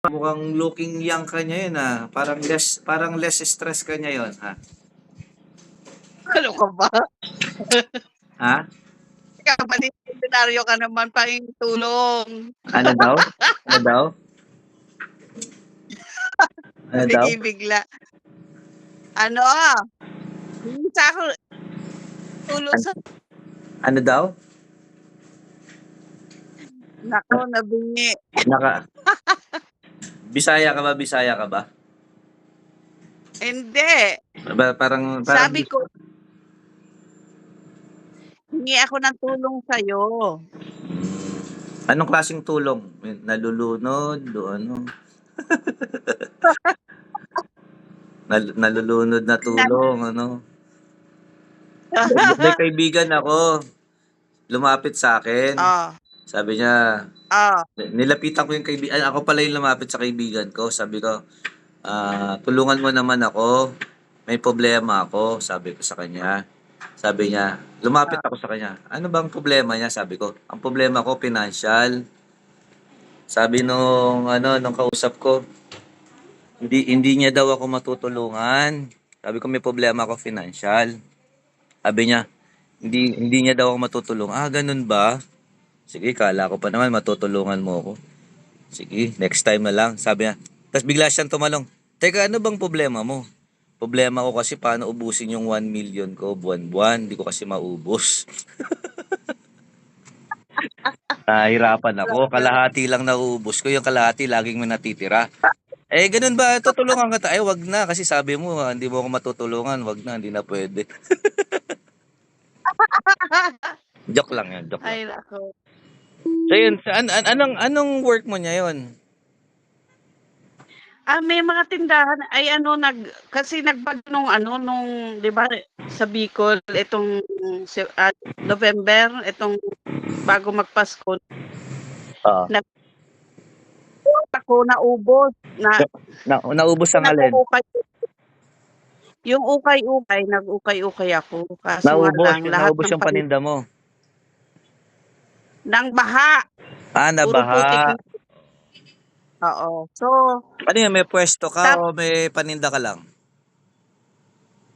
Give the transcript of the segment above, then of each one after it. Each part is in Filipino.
Mukhang looking young ka ngayon, ah. Parang less stress ka ngayon, ha? Ano ka ba? Ha? Senaryo ka naman, pahing tulong. Ano daw? Ano daw? Ano daw? Bigla. Ano, yung sa ako, tulong sa, Ano daw? nako, nabingi. Naka Bisaya ka ba? Bisaya ka ba? Hindi. Parang Sabi ko, hingi ako ng tulong sa'yo. anong klaseng tulong? Nalulunod o ano? Nalulunod na tulong, ano? May kaibigan ako, lumapit sa akin. Oh, Sabi niya, oh. nilapitan ko yung kaibigan, ako pala yung lumapit sa kaibigan ko. Sabi ko, tulungan mo naman ako. May problema ako, sabi ko sa kanya. Sabi niya, lumapit ako sa kanya. Ano bang problema niya? Sabi ko, ang problema ko, financial. Sabi nung kausap ko, hindi niya daw ako matutulungan. Sabi ko, may problema ako financial. Sabi niya, hindi niya daw ako matutulungan. Ganun ba? Sige, kala ko pa naman matutulungan mo ako. Sige, next time na lang. Sabi niya. Tapos bigla siyang tumalong. Teka, ano bang problema mo? Problema ko kasi paano ubusin yung 1 million ko buwan-buwan. Hindi ko kasi maubos. Nahirapan ako. Kalahati lang nauubos ko. Yung kalahati laging may natitira. Ganun ba? Tutulungan ka wag na. Kasi sabi mo, hindi mo ako matutulungan. Wag na, hindi na pwede. Joke lang yan, joke lang. Ay, nako. So yun, anong work mo niya yun? May mga tindahan ay ano kasi nagbago nung 'di ba sa Bicol itong November itong bago magpasko Oo. nag ako naubos Naubos ang alin? nag-ukay yung ukay-ukay nag-ukay-ukay ako kaso nga lang lahat Naubos ng yung paninda mo. ng baha puro putik Nabaha. na oo. So, Ano yan, may pwesto ka tap o may paninda ka lang?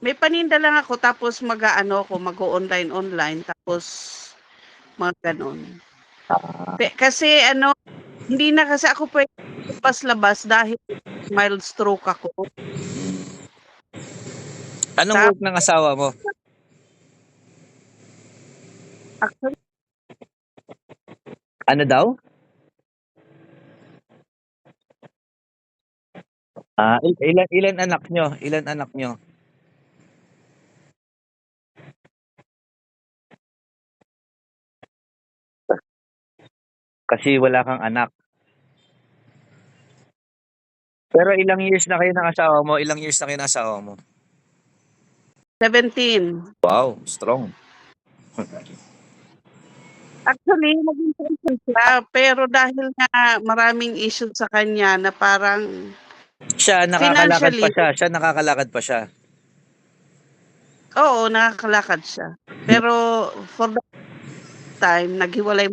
may paninda lang ako tapos mag-o-online tapos mga gano'n. Kasi hindi na kasi ako puwede labas-labas dahil mild stroke ako. Anong Tap work ng asawa mo? actually Ano daw? Ilan anak nyo? Ilan anak nyo? Kasi wala kang anak. Pero ilang years na kayo ng asawa mo? Ilang years na kayo ng asawa mo? 17. Wow, strong. Actually, naging friend siya, pero dahil nga maraming issue sa kanya na parang Siya, nakakalakad pa financially, siya. Siya, nakakalakad pa siya. oo, nakakalakad siya. Pero for the time, naghiwalay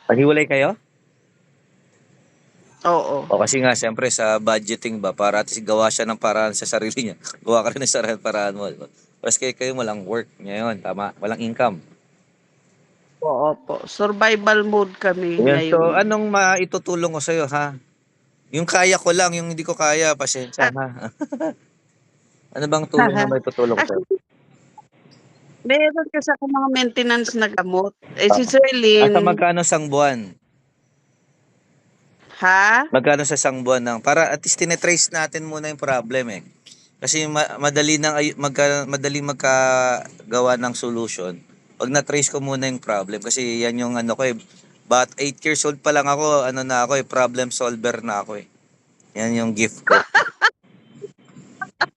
Paghiwalay kayo? oo. O kasi nga, siyempre sa budgeting ba, para at least gawa siya ng paraan sa sarili niya. Gawa ka rin ng paraan mo. Diba? Tapos kayo walang work ngayon, tama? Walang income. Oo po, survival mode kami Ayan, so ngayon. anong maitutulong ko sa'yo, ha? Yung kaya ko lang, yung hindi ko kaya, pasensya, At ha? Ano bang tulong na maitutulong ko sa'yo? actually, meron kasi akong mga maintenance na gamot. Si Oo. Asa Serlyn, magkano sang buwan? ha? Magkano sa sang buwan ng para at least tinetrace natin muna yung problem eh. Kasi madali magkagawa ng solution. Pag na-trace ko muna yung problem kasi yan yung ano ko eh. But 8 years old pa lang ako, ano na ako eh, problem solver na ako eh. Yan yung gift ko.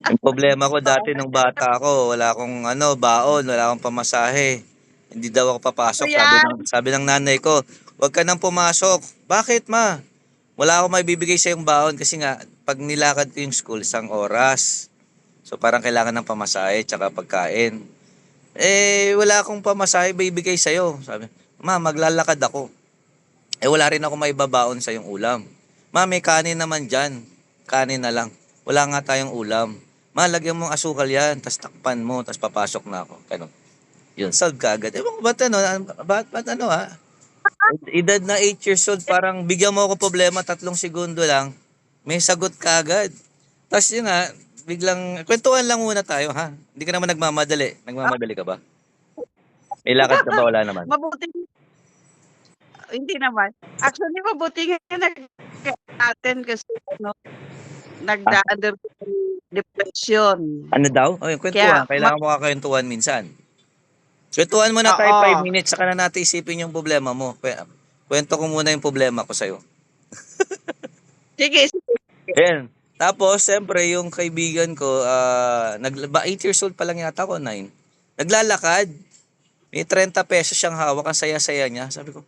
Yung problema ko dati nung bata ako, wala akong baon, wala akong pamasahe. Hindi daw ako Ano papasok, yan? sabi ng nanay ko, "Huwag ka nang pumasok." "Bakit, ma?" "Wala akong maibibigay sa yung baon kasi nga pag nilakad ko yung school 1 oras. So parang kailangan ng pamasahe tsaka pagkain. Wala akong pamasahe bibigay sa'yo. Sabi, "Ma, maglalakad ako." Wala rin ako maibabaon sa yung ulam. "Ma, may kanin naman diyan. Kanin na lang. Wala nga tayong ulam. Ma, lagyan mong asukal 'yan, tas takpan mo, tas papasok na ako." Gano'n. Yun, solve kaagad. Ewan ko ba't ano, ba't ano, edad na 8 years old, parang bigyan mo ako problema, 3 segundo lang, may sagot kaagad. Tas yun nga, biglang kuwentuhan lang muna tayo, ha? Hindi ka naman nagmamadali. Nagmamadali ka ba? May lakad ka ba? Wala naman. Mabuti hindi naman. Actually, mabuti nga nag-attend kasi ano, Ah, nagda-undergo ng depression. ano daw? Oh, yung Kaya kwentuhan. Kailangan mo kakwentuhan minsan. Kwentuhan muna tayo oo. 5 minutes, saka na natin isipin yung problema mo. Kwento ko muna yung problema ko sa'yo. Sige, sige. Ayan. Tapos, siyempre, yung kaibigan ko, 8 years old pa lang yata ako, 9. Naglalakad. May 30 pesos siyang hawak, ang saya-saya niya. Sabi ko,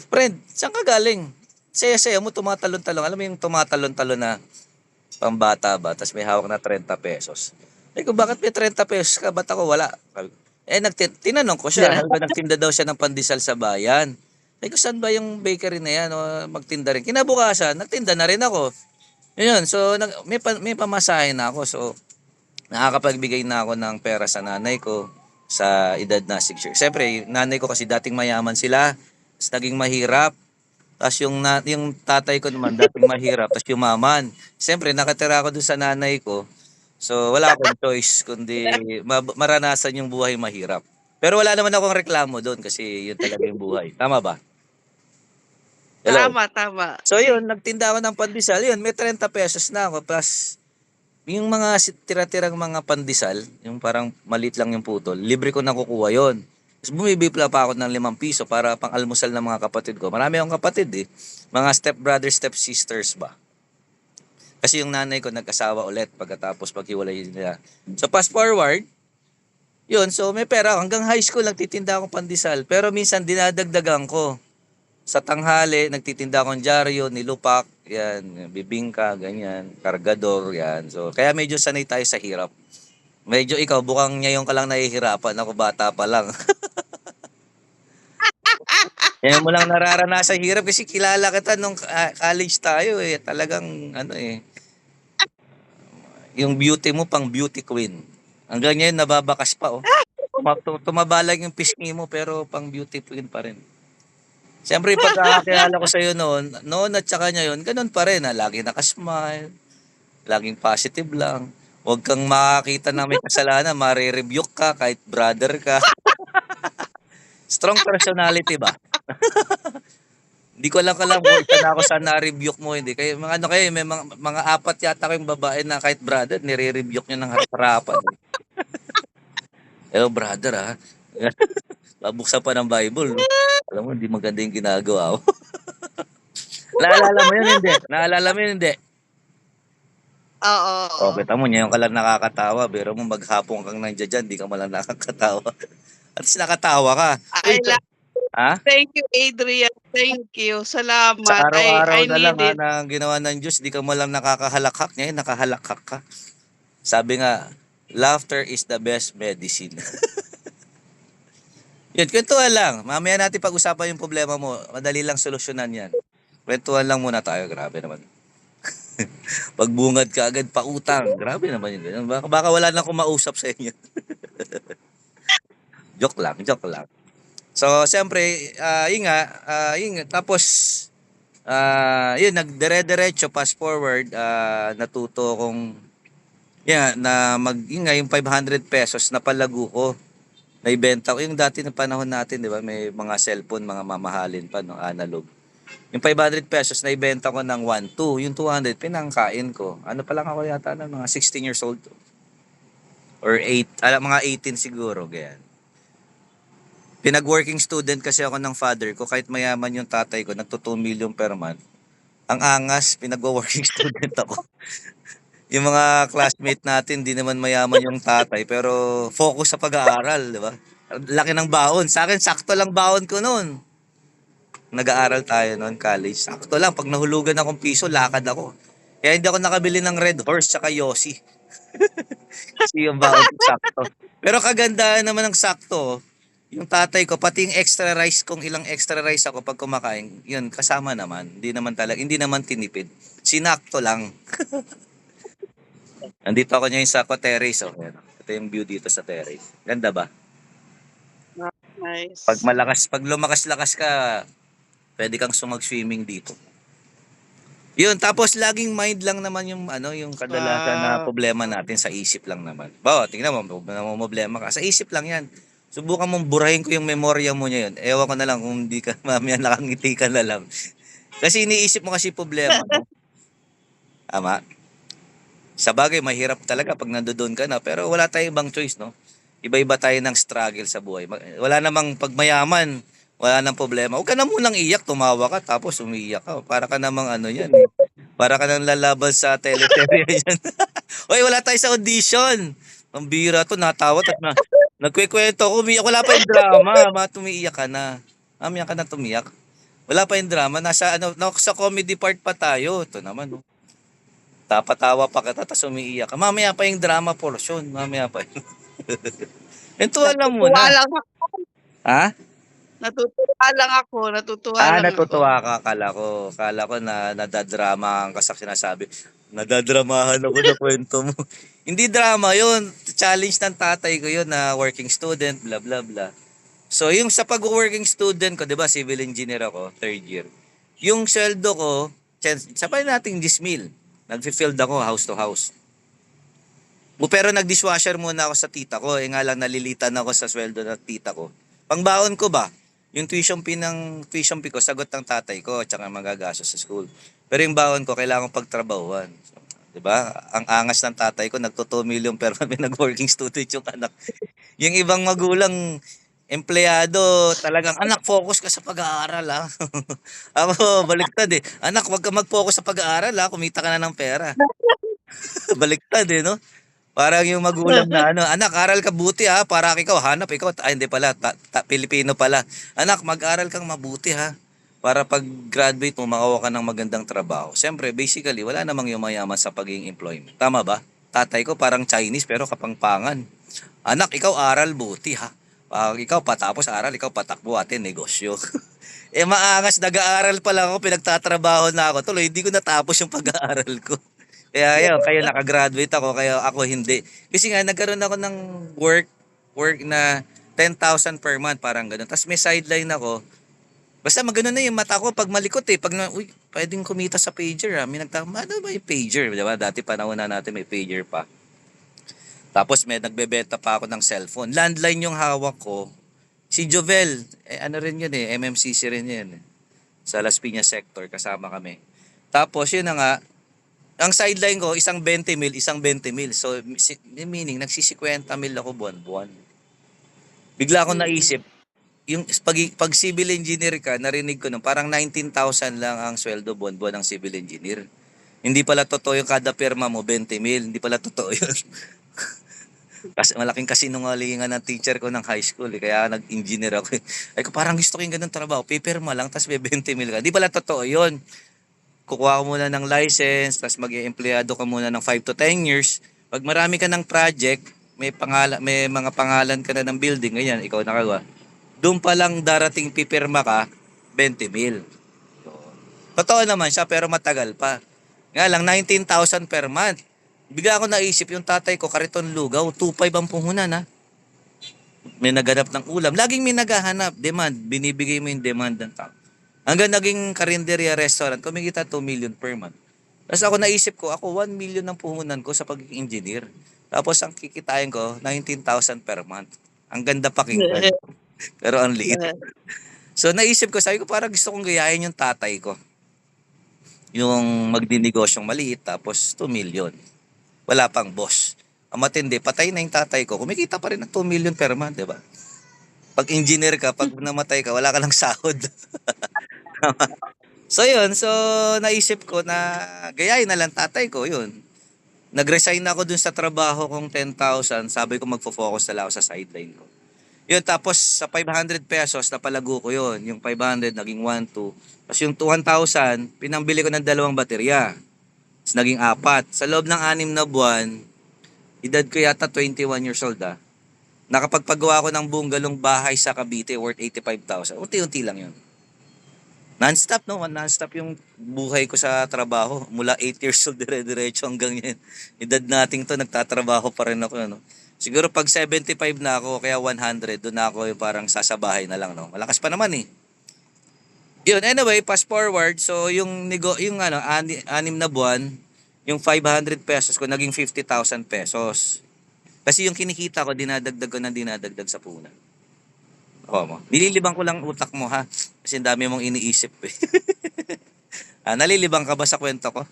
friend, saan ka galing? Saya-saya mo, tumatalon-talon. Alam mo yung tumatalon-talon na pambata ba? Tapos may hawak na 30 pesos. Sabi ko, bakit may 30 pesos ka? Ba't ako wala? Sabi ko, tinanong ko siya. Sabi ko, nagtinda daw siya ng pandesal sa bayan. Sabi ko, saan ba yung bakery na yan? O, magtinda rin. Kinabukasan, nagtinda na rin ako. Yun, so may pamasahe na ako. So, nakakapagbigay na ako ng pera sa nanay ko sa edad na 6 years. Siyempre, yung nanay ko kasi dating mayaman sila, tapos naging mahirap. Tapos yung tatay ko naman dating mahirap, tapos yumaman. Siyempre, nakatira ako doon sa nanay ko. So, wala akong choice kundi maranasan yung buhay mahirap. Pero wala naman akong reklamo doon kasi yun talaga yung buhay. Tama ba? Hello? Tama, tama. So yun, nagtinda ako ng pandesal. Yun, may 30 pesos na ako. Plus, yung mga tira-tirang mga pandesal, yung parang maliit lang yung putol, libre ko nakukuha yon. Tapos bumibipla pa ako ng 5 piso para pang almusal ng mga kapatid ko. Marami akong kapatid eh. Mga step brothers, step sisters ba. Kasi yung nanay ko nag-asawa ulit pagkatapos paghiwalay nila. So fast forward, yun, so may pera ako. Hanggang high school nagtitinda akong pandesal. Pero minsan dinadagdagan ko. Sa tanghali, nagtitinda akong dyaryo, nilupak, yan, bibingka, ganyan, kargador, yan. So, kaya medyo sanay tayo sa hirap. Medyo ikaw, bukang ngayon ka lang nahihirapan. Ako bata pa lang. Yan mo lang nararanasan hirap kasi kilala kita nung college tayo eh. Talagang, ano eh, yung beauty mo pang beauty queen. Hanggang ngayon, nababakas pa oh. Tumabalag yung pisngi mo pero pang beauty queen pa rin. Siyempre, pagkakakilala ko sa'yo noon at saka ngayon, ganun pa rin. Lagi nakasmile, laging positive lang. Huwag kang makakita na may kasalanan, marirebuke ka kahit brother ka. Strong personality ba? Hindi ko lang kung isa na ako sa na-rebuke mo, hindi. Kaya mga ano kayo, may mga 4 yata kayong babae na kahit brother, nire-rebuke nyo ng harapan. Brother ha. Babuksan pa ng Bible. No? Alam mo, hindi maganda yung ginagawa mo. Naalala mo yun, hindi? Naalala mo yun, hindi? Oo, O, oo. kita mo, ngayon ka lang nakakatawa. Pero mo maghapon kang nandiyan dyan, di ka malang nakakatawa. At least nakatawa ka. Uy, I la ha? Thank you, Adrian. Thank you. Sa Salamat. araw-araw I na lang need ha, it. na ginawa ng Diyos, di ka malang nakakahalakhak. Ngayon, nakahalakhak ka. Sabi nga, laughter is the best medicine. Yun, kwentuhan lang. Mamaya natin pag-usapan yung problema mo. Madali lang solusyonan yan. Kwentuhan lang muna tayo. Grabe naman. Pagbungad ka agad, pautang. Grabe naman yun. Ganun. Baka wala na akong mausap sa inyo. Joke lang, joke lang. So, siyempre, yun nga. Tapos, yun, nagdire-diretso, fast forward, natuto kong, yun nga, yung 500 pesos na palago ko. Naibenta ko. Yung dati ng panahon natin, di ba, may mga cellphone, mga mamahalin pa, no, analog. Yung 500 pesos, naibenta ko ng 1.2. Yung 200, pinangkain ko. Ano pa lang ako yata na, mga 16 years old. Or 8, mga 18 siguro, ganyan. Pinag-working student kasi ako ng father ko. Kahit mayaman yung tatay ko, nagto 2 million per month. Ang angas, pinag-working student ako. Yung mga classmate natin, di naman mayaman yung tatay, pero focus sa pag-aaral, di ba? Laki ng baon. Sa akin, sakto lang baon ko noon. Nag-aaral tayo noon, college. Sakto lang. Pag nahulugan akong piso, lakad ako. Kaya hindi ako nakabili ng Red Horse tsaka Yossi. Kasi yung baon ko sakto. Pero kagandahan naman ng sakto, Yung tatay ko, pati yung extra rice, kung ilang extra rice ako pag kumakain, yun, kasama naman. Hindi naman tinipid. Sinakto lang. Nandito ako ngayon sa terrace. Oh. Ayan. Ito yung view dito sa terrace. Ganda ba? Nice. Pag lumakas-lakas ka, pwede kang sumag-swimming dito. Yun, tapos laging mind lang naman yung yung kadalasan na Wow. problema natin sa isip lang naman. Bawa, tingnan mo, problema ka. Sa isip lang yan. Subukan mong burahin ko yung memorya mo niya yun. Ewan ko na lang kung hindi ka mamaya nakangiti ka na lang. Kasi iniisip mo kasi problema mo. Tama? Sa bagay, mahirap talaga pag nandoon ka na. Pero wala tayong ibang choice, no? Iba-iba tayo ng struggle sa buhay. Wala namang pagmayaman, wala nang problema. Huwag ka na munang iyak, tumawa ka, tapos umiiyak ka. Para ka namang yan eh. Para ka nang lalaban sa teleserye yan. Oy, wala tayo sa audition. Ang bira to, natawa at nagkukwento ako, umiyak. Wala pa yung drama. Tumiiyak ka na. Mamaya ka na tumiyak. Wala pa yung drama. Sa comedy part pa tayo. Ito naman, no. Tapatawa pa kita, tapos umiiyak ka. Mamaya pa yung drama portion. Mamaya pa yun. Ito alam mo Natutuwa na. lang ako. Ha? Natutuwa lang ako. Natutuwa lang ako. Natutuwa ka. Kala ko na nadadramahan ka sa sinasabi. Nadadramahan ako sa kwento mo. Hindi drama yun. Challenge ng tatay ko yun na working student, bla bla bla. So, yung sa pag-working student ko, di ba, civil engineer ako, third year. Yung sweldo ko, sabay nating 10,000. Nag-field ako house to house. Pero nag-dishwasher muna ako sa tita ko. Nga lang nalilitan ako sa sweldo ng tita ko. Pangbaon ko ba? Yung tuition fee ko, sagot ng tatay ko at saka magagastos sa school. Pero yung baon ko, kailangan pagtrabahuan. So, 'di ba? Ang angas ng tatay ko, nagto 2 million pero kami nag-working student yung anak. Yung ibang magulang, empleyado, talagang, anak, focus ka sa pag-aaral, ha. Ako, baliktad eh. Anak, wag ka mag-focus sa pag-aaral, ha. Kumita ka na ng pera. Baliktad eh, no? Parang yung magulang na anak, aral ka buti ha, para ikaw hanap ikaw, hindi pala, Pilipino pala. Anak, mag-aral kang mabuti ha, para pag graduate mo, makawa ka ng magandang trabaho. Siyempre, basically, wala namang yumayaman sa pagiging employment. Tama ba? Tatay ko parang Chinese pero kapangpangan. Anak, ikaw aral buti ha. Pag ikaw patapos aral, ikaw patakbo atin negosyo. Maangas, nag-aaral pa lang ako, pinagtatrabaho na ako. Tuloy, hindi ko natapos yung pag-aaral ko. Kaya yun, kayo nakagraduate ako, kaya ako hindi. Kasi nga, nagkaroon ako ng work na 10,000 per month, parang ganun. Tapos may sideline ako. Basta magano na yung mata ko pag malikot eh. Pwedeng kumita sa pager ah. May ano ba yung pager? Diba? Dati panahon na natin may pager pa. Tapos may nagbebenta pa ako ng cellphone. Landline yung hawak ko. Si Jovel, ano rin yun eh, MMCC rin yun eh. Sa Las Piñas sector, kasama kami. Tapos yun na nga, ang sideline ko, isang 20 mil, isang 20 mil. So, meaning, nagsisi-50 mil ako buwan-buwan. Bigla akong naisip, yung pag civil engineer ka, narinig ko nung parang 19,000 lang ang sweldo buwan-buwan ng civil engineer. Hindi pala totoo yung kada pirma mo, 20 mil. Hindi pala totoo yun. Kasi malaking kasinungalingan ng teacher ko ng high school. Kaya nag-engineer ako. Ay ko, parang gusto ko yung ganun trabaho. Pipirma lang, tapos may 20 mil ka. Hindi pala totoo yun. Kukuha ka muna ng license, tapos mag-i-empleyado ka muna ng 5 to 10 years. Pag marami ka ng project, may mga pangalan ka na ng building, ganyan, ikaw nakagawa. Doon pa lang darating pipirma ka, 20 mil. So, totoo naman siya, pero matagal pa. Nga lang, 19,000 per month. Bigla ako naisip, yung tatay ko, kariton lugaw, 2.5 ang puhunan ha. May naghanap ng ulam. Laging may naghahanap, demand. Binibigay mo yung demand ng tao. Hanggang naging karinderya restaurant, kumikita 2 million per month. Tapos ako naisip ko, ako 1 million ng puhunan ko sa pagiging engineer. Tapos ang kikitain ko, 19,000 per month. Ang ganda pakinggan. Pero ang liit. So naisip ko, sabi ko parang gusto kong gayahin yung tatay ko. Yung magdinigosyong maliit, tapos 2 million. Wala pang boss. Ang matindi, patay na yung tatay ko. Kumikita pa rin ng 2 million per month, di ba? Pag engineer ka, pag namatay ka, wala ka ng sahod. So yun, naisip ko na gayahin na lang tatay ko, yun. Nag-resign ako dun sa trabaho kong 10,000, sabi ko magfo-focus na lang ako sa sideline ko. Yun, tapos sa 500 pesos, napalago ko yun. Yung 500, naging 1,2. Tapos yung 1,000, pinambili ko ng 2 baterya. Tapos naging 4. Sa loob ng 6 na buwan, edad ko yata 21 years old ah. Nakapagpagawa ako ng bungalow bahay sa Cavite worth 85,000. Unti-unti lang yun. Non-stop, no? Non-stop yung buhay ko sa trabaho. Mula 8 years old, dire-diretso hanggang yan. Edad nating to, nagtatrabaho pa rin ako, no? Siguro pag 75 na ako, kaya 100, doon na ako yung parang sasabahay na lang, no? Malakas pa naman, eh. Yun, anyway, fast forward. So, yung ano, 6 na buwan, yung 500 pesos ko, naging 50,000 pesos. Kasi yung kinikita ko, dinadagdag ko na dinadagdag sa punan. Oo mo. Nililibang ko lang utak mo, ha? Kasi ang dami mong iniisip, eh. Nalilibang ka ba sa kwento ko?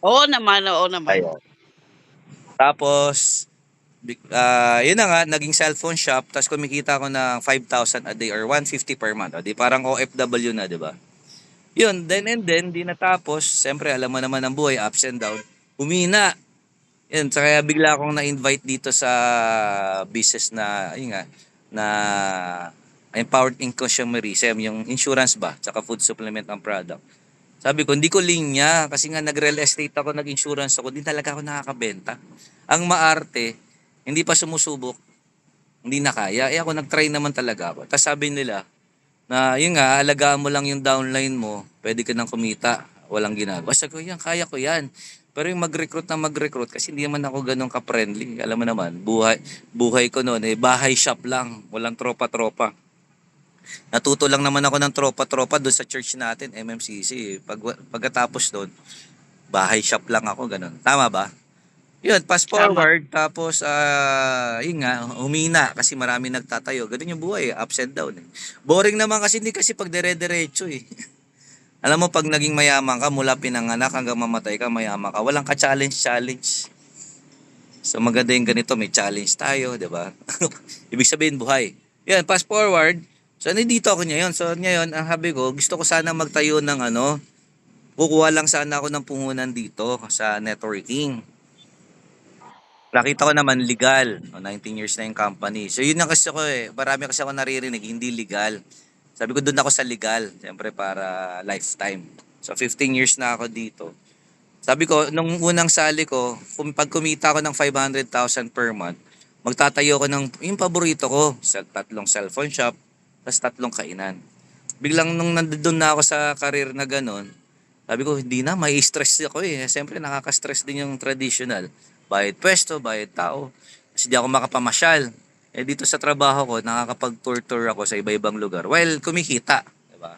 Oo naman, oo naman. Ayun. Tapos, yun na nga, naging cellphone shop, tapos kumikita ako ng 5,000 a day or 150 per month. O, di parang OFW na, di ba? Yun, then and then, di natapos. Siyempre, alam mo naman ang buhay, ups and down. Humina. Yun, so kaya bigla akong na-invite dito sa business na, yun nga, na empowered in consumerism, yung insurance ba, tsaka food supplement ang product. Sabi ko, hindi ko linya kasi nga nag-real estate ako, nag-insurance ako, di talaga ako nakakabenta. Ang maarte, hindi pa sumusubok, hindi na kaya. Ako nag-try naman talaga ako. Tapos sabi nila, na yun nga, alagaan mo lang yung downline mo, pwede ka nang kumita, walang ginagawa. Sabi ko, yan, kaya ko yan. Pero yung mag-recruit kasi hindi naman ako ganun ka-friendly. Alam mo naman, buhay ko noon, bahay shop lang, walang tropa-tropa. Natuto lang naman ako ng tropa-tropa doon sa church natin, MMCC. Pagkatapos doon, bahay shop lang ako, ganun. Tama ba? Yun, fast Tama. forward, tapos, yun nga, humina kasi marami nagtatayo. Ganun yung buhay, ups and down. Boring naman kasi, hindi kasi pag dire-diretso, eh. Alam mo, pag naging mayaman ka, mula pinanganak hanggang mamatay ka, mayaman ka, walang ka-challenge. So maganda yung ganito, may challenge tayo, di ba? Ibig sabihin, buhay. Yan, fast forward, so nandito ako ngayon. So ngayon, ang habi ko, gusto ko sana magtayo ng ano, kukuha lang sana ako ng puhunan dito sa networking. Nakita ko naman legal. 19 years na yung company. So yun ang kasi ko, marami kasi ako naririnig, hindi legal. Sabi ko doon ako sa legal, siyempre para lifetime. So 15 years na ako dito. Sabi ko, nung unang sali ko, pag kumita ako ng 500,000 per month, magtatayo ko ng yung paborito ko, sa 3 cellphone shop, tapos 3 kainan. Biglang nung nandoon na ako sa career na ganun, sabi ko, hindi na, may stress ako eh. Siyempre, nakaka-stress din yung traditional. Bayad pwesto, bayad tao. Kasi di ako makapamasyal. Dito sa trabaho ko, nakakapag-tour-tour ako sa iba-ibang lugar. While kumikita. Diba?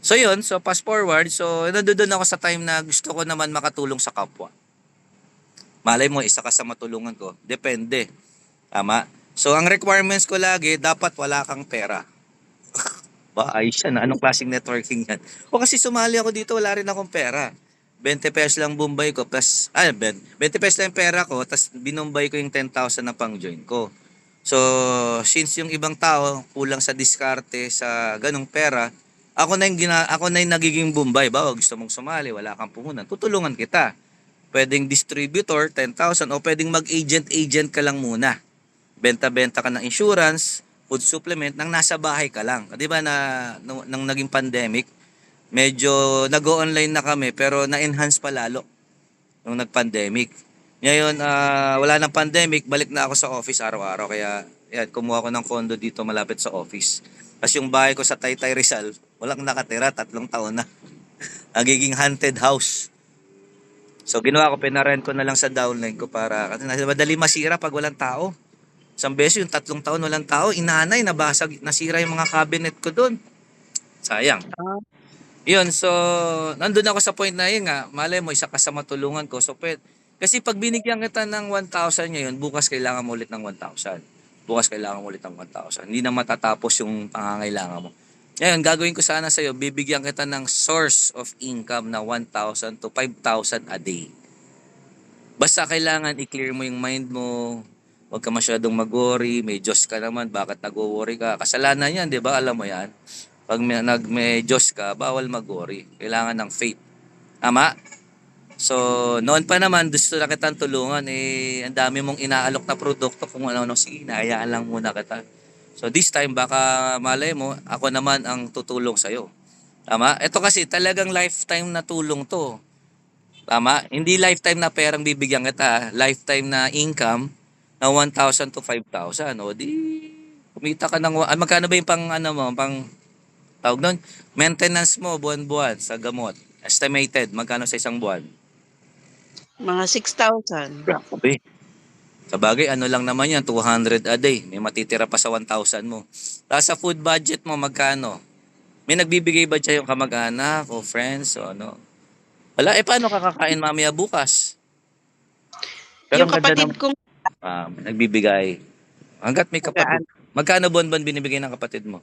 So yun, so fast forward. So nandoon ako sa time na gusto ko naman makatulong sa kapwa. Malay mo, isa ka sa matulungan ko. Depende. Tama? So ang requirements ko lagi, dapat wala kang pera. Ba, ayos yan. Anong klaseng networking yan? O kasi sumali ako dito, wala rin akong pera. 20 pesos lang bumbay ko, plus, 20 pesos lang yung pera ko, tapos binumbay ko yung 10,000 na pang-join ko. So, since yung ibang tao kulang sa diskarte sa ganong pera, ako na yung nagiging bumbay. Ba, gusto mong sumali, wala kang puhunan, tutulungan kita. Pwedeng distributor, 10,000, o pwedeng mag-agent ka lang muna. Benta-benta ka ng insurance, food supplement, nang nasa bahay ka lang. Di ba nang naging pandemic, medyo nag-online na kami, pero na-enhance pa lalo nung nag-pandemic. Ngayon, wala nang pandemic, balik na ako sa office araw-araw. Kaya, yan, kumuha ko ng condo dito malapit sa office. Kasi yung bahay ko sa Taytay Rizal, walang nakatira, 3 taon na. Nagiging haunted house. So, ginawa ko, pinarent ko na lang sa downline ko para, kasi madali masira pag walang tao. Isang beses yung 3 taon walang tao, inanay, nabasag, nasira yung mga cabinet ko doon. Sayang. Ah, Yun, so, nandun ako sa point na yun nga, malay mo, isa ka sa matulungan ko. So, kasi pag binigyan kita ng 1,000 ngayon, bukas kailangan mo ulit ng 1,000. Bukas kailangan mo ulit ng 1,000. Hindi na matatapos yung pangangailangan mo. Ngayon, gagawin ko sana sa'yo, bibigyan kita ng source of income na 1,000 to 5,000 a day. Basta kailangan i-clear mo yung mind mo, huwag ka masyadong mag-worry, may Diyos ka naman, bakit nag-worry ka? Kasalanan yan, di ba? Alam mo yan. Pag may Diyos ka, bawal mag-worry. Kailangan ng faith. Tama? So, noon pa naman, gusto na kitang tulungan, ang dami mong inaalok na produkto, kung ano-ano, sige, nahayaan lang muna kita. So, this time, baka malay mo, ako naman ang tutulong sa'yo. Tama? Ito kasi talagang lifetime na tulong to. Tama? Hindi lifetime na perang bibigyan kita, lifetime na income na 1,000 to 5,000. O di, kumita ka ng, magkano ba yung pang, ano mo, pang, tawag nun, maintenance mo buwan-buwan sa gamot. Estimated, magkano sa isang buwan? Mga 6,000. Grabe. Sabagay, ano lang naman yan, 200 a day. May matitira pa sa 1,000 mo. Tapos sa food budget mo, magkano? May nagbibigay ba dyan yung kamag-anak o friends o ano? Wala, paano kakakain mamaya bukas? Pero Yung ang ganda ng kapatid kong nagbibigay. Hanggat may kapatid. magaan. Magkano buwan-buwan binibigay ng kapatid mo?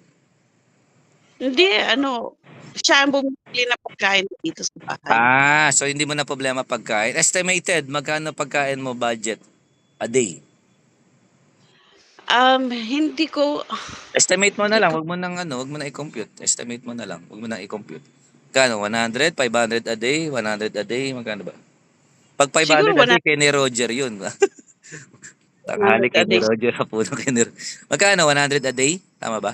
Hindi, ano, siya ang bumibili ng pagkain dito sa bahay. So hindi mo na problema pagkain. Estimated, magkano pagkain mo budget a day? Hindi ko Estimate mo na hindi lang, ko wag mo na i-compute. Estimate mo na lang, wag mo na i-compute. Kano? 100, 500 a day, 100 a day, magkano ba? Pag 500 siguro a day, 100 Kenny Roger yun. Tanghali a Kenny day Roger, hapuno Kenny Roger. Magkano? 100 a day? Tama ba?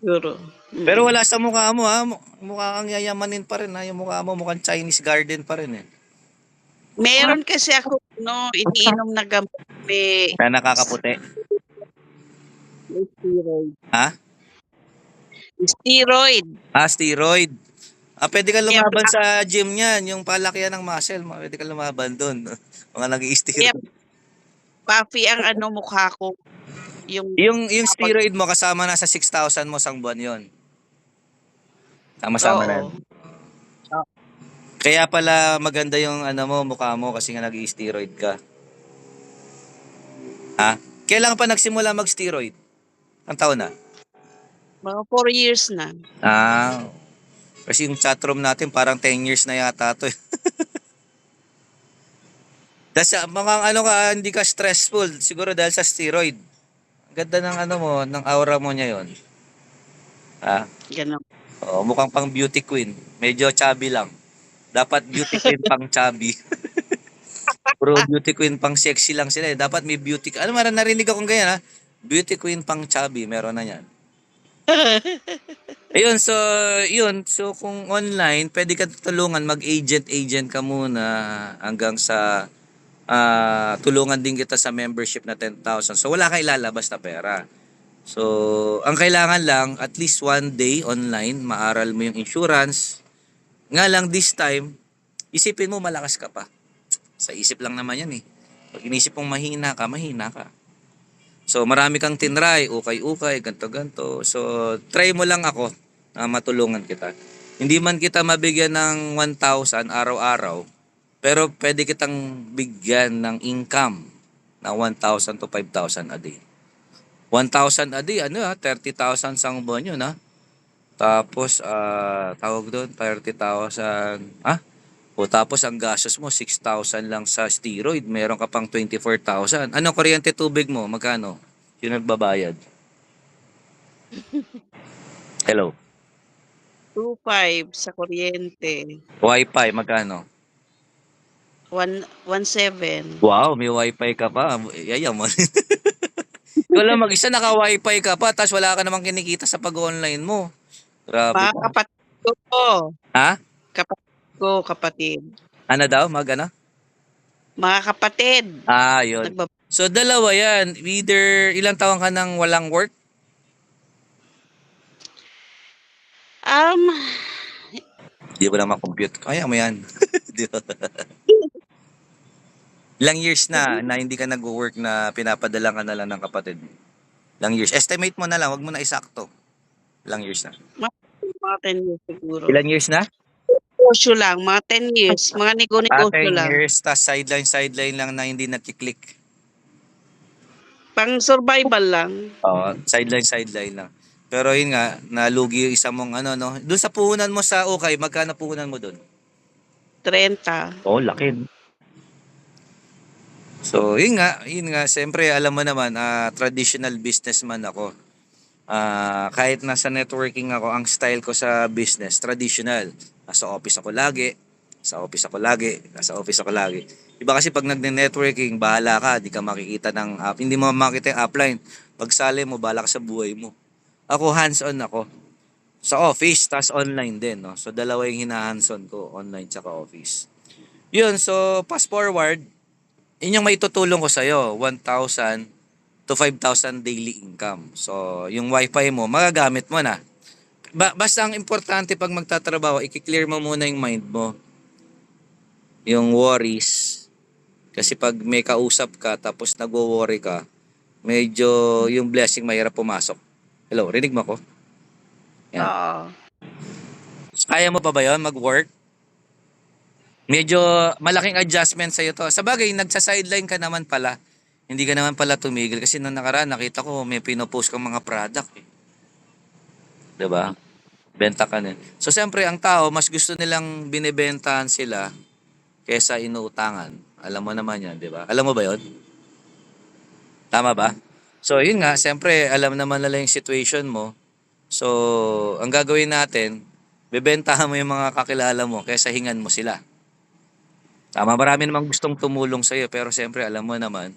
siguro. Pero Mm. wala sa mukha mo ha. Mukha kang yayamanin pa rin ha. Yung mukha mo mukhang Chinese garden pa rin eh. Meron kasi ako iniinom na gamot may Na nakakaputi. may steroid. Ha? Steroid. Steroid. Pwede ka Kaya lumaban sa gym niyan. Yung palakihan ng muscle. Pwede ka lumaban doon. Mga kaya nag-i-steroid. puffy ang ano mukha ko, yung Yung kapag steroid mo kasama na sa 6,000 mo sang buwan yon. Sama-sama na yan. oo. Ah, Kaya pala maganda yung ano mo, mukha mo kasi nga nag-i-steroid ka. Ha? Kailan pa nagsimula mag-steroid? Ang taon na? Mga 4 years na. Ah, kasi yung chatroom natin parang 10 years na yata to eh. Dahil sa mga ano ka, hindi ka stressful. Siguro dahil sa steroid. Ang ganda ng ano mo, ng aura mo niya yon. Ha? Ganun. Oo, mukhang pang beauty queen. Medyo chubby lang. Dapat beauty queen pang chubby. Puro beauty queen pang sexy lang sila eh. Dapat may beauty. Ano marang narinig akong ganyan ha? Beauty queen pang chubby. Meron na yan. Ayun, so, yun. So, kung online, pwede ka tulungan, mag-agent ka muna hanggang sa tulungan din kita sa membership na 10,000. So, wala kang ilalabas na pera. So, ang kailangan lang, at least one day online, maaral mo yung insurance. Nga lang this time, isipin mo malakas ka pa. Sa isip lang naman yan eh. Pag inisip mong mahina ka, mahina ka. So, marami kang tinry, ukay-ukay, ganto-ganto. So, try mo lang ako na matulungan kita. Hindi man kita mabigyan ng 1,000 araw-araw, pero pwede kitang bigyan ng income na 1,000 to 5,000 a day. 1,000 a day, 30,000 sang buwan yun, ha? Tapos, tawag doon, 30,000, ha? O tapos ang gastos mo, 6,000 lang sa steroid, meron ka pang 24,000. Anong kuryente tubig mo? Magkano? Yung nagbabayad. Hello. 2.5 sa kuryente. Wi-Fi, magkano? 1.7. Wow, may Wi-Fi ka pa. Yayaman. Ikaw lang mag-isa, naka-Wi-Fi ka pa, tapos wala ka namang kinikita sa pag-online mo. Grabe Mga ka. kapatid ko. Ha? Kapatid. Ano daw? Mag-ano? Mga kapatid. Yun. Nagbab So, dalawa yan. Either ilang taon ka nang walang work? um, Hindi mo lang makompute. Kaya mo yan. Di ba? Ilang years na hindi ka nag-work na pinapadala ka na lang ng kapatid mo? Ilang years? Estimate mo na lang, wag mo na isakto. Ilang years na? mga 10 years siguro. Ilang years na? Negosyo lang, mga 10 years. Mga negosyo 10 lang. years, tas sideline lang na hindi nakiklik. Pang survival lang. Oo, sideline lang. Pero yun nga, nalugi yung isa mong ano, no? Doon sa puhunan mo sa Okay, magkano puhunan mo doon? 30. Oh, laki. So, yun nga, siyempre alam mo naman, traditional businessman ako. Kahit nasa networking ako, ang style ko sa business, traditional. Nasa office ako lagi, nasa office ako lagi. Iba kasi pag nagne-networking, bahala ka, di ka makikita ng hindi mo makita yung upline. Pagsali mo, bahala ka sa buhay mo. Ako, hands-on ako. Sa office, tas online din, no? So, dalawa yung hina-hands-on ko, online tsaka office. Yun, so, fast forward, Yun yung maitutulong ko sa'yo, 1,000 to 5,000 daily income. So, yung wifi mo, magagamit mo na. Basta ang importante pag magtatrabaho, i-clear mo muna yung mind mo, yung worries. Kasi pag may kausap ka, tapos nagwo-worry ka, medyo yung blessing mahirap pumasok. Hello, rinig mo ko? Yan. Oo. Kaya mo pa ba yun, mag-work? Medyo malaking adjustment sa'yo to. Sa bagay, nagsa-sideline ka naman pala. Hindi ka naman pala tumigil. Kasi nung nakaraan, nakita ko may pinopost kang mga product. Eh. 'Di ba? Benta ka na. So, siyempre, ang tao, mas gusto nilang binibentahan sila kesa inuutangan. Alam mo naman yan, di ba? Alam mo ba yon? Tama ba? So, yun nga, siyempre, alam naman nila yung situation mo. So, ang gagawin natin, bebentahan mo yung mga kakilala mo kaysa hingan mo sila. Tama, marami namang gustong tumulong sa'yo, pero siyempre, alam mo naman,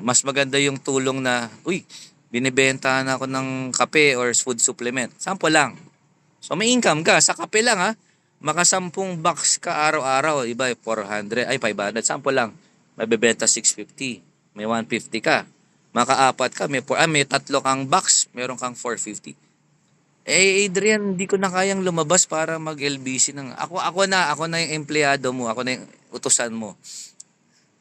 mas maganda yung tulong na, uy, binibentahan ako ng kape or food supplement. Sample lang. So, may income ka. Sa kape lang, ha? Makasampung box ka araw-araw. Iba, 400, ay 500. Sample lang. Mabebenta 650. May 150 ka. Makaapat ka. May tatlo kang box. Meron kang 450. Eh, Adrian, hindi ko na kayang lumabas para mag-LBC ng... Ako na yung empleyado mo. Ako na yung utusan mo.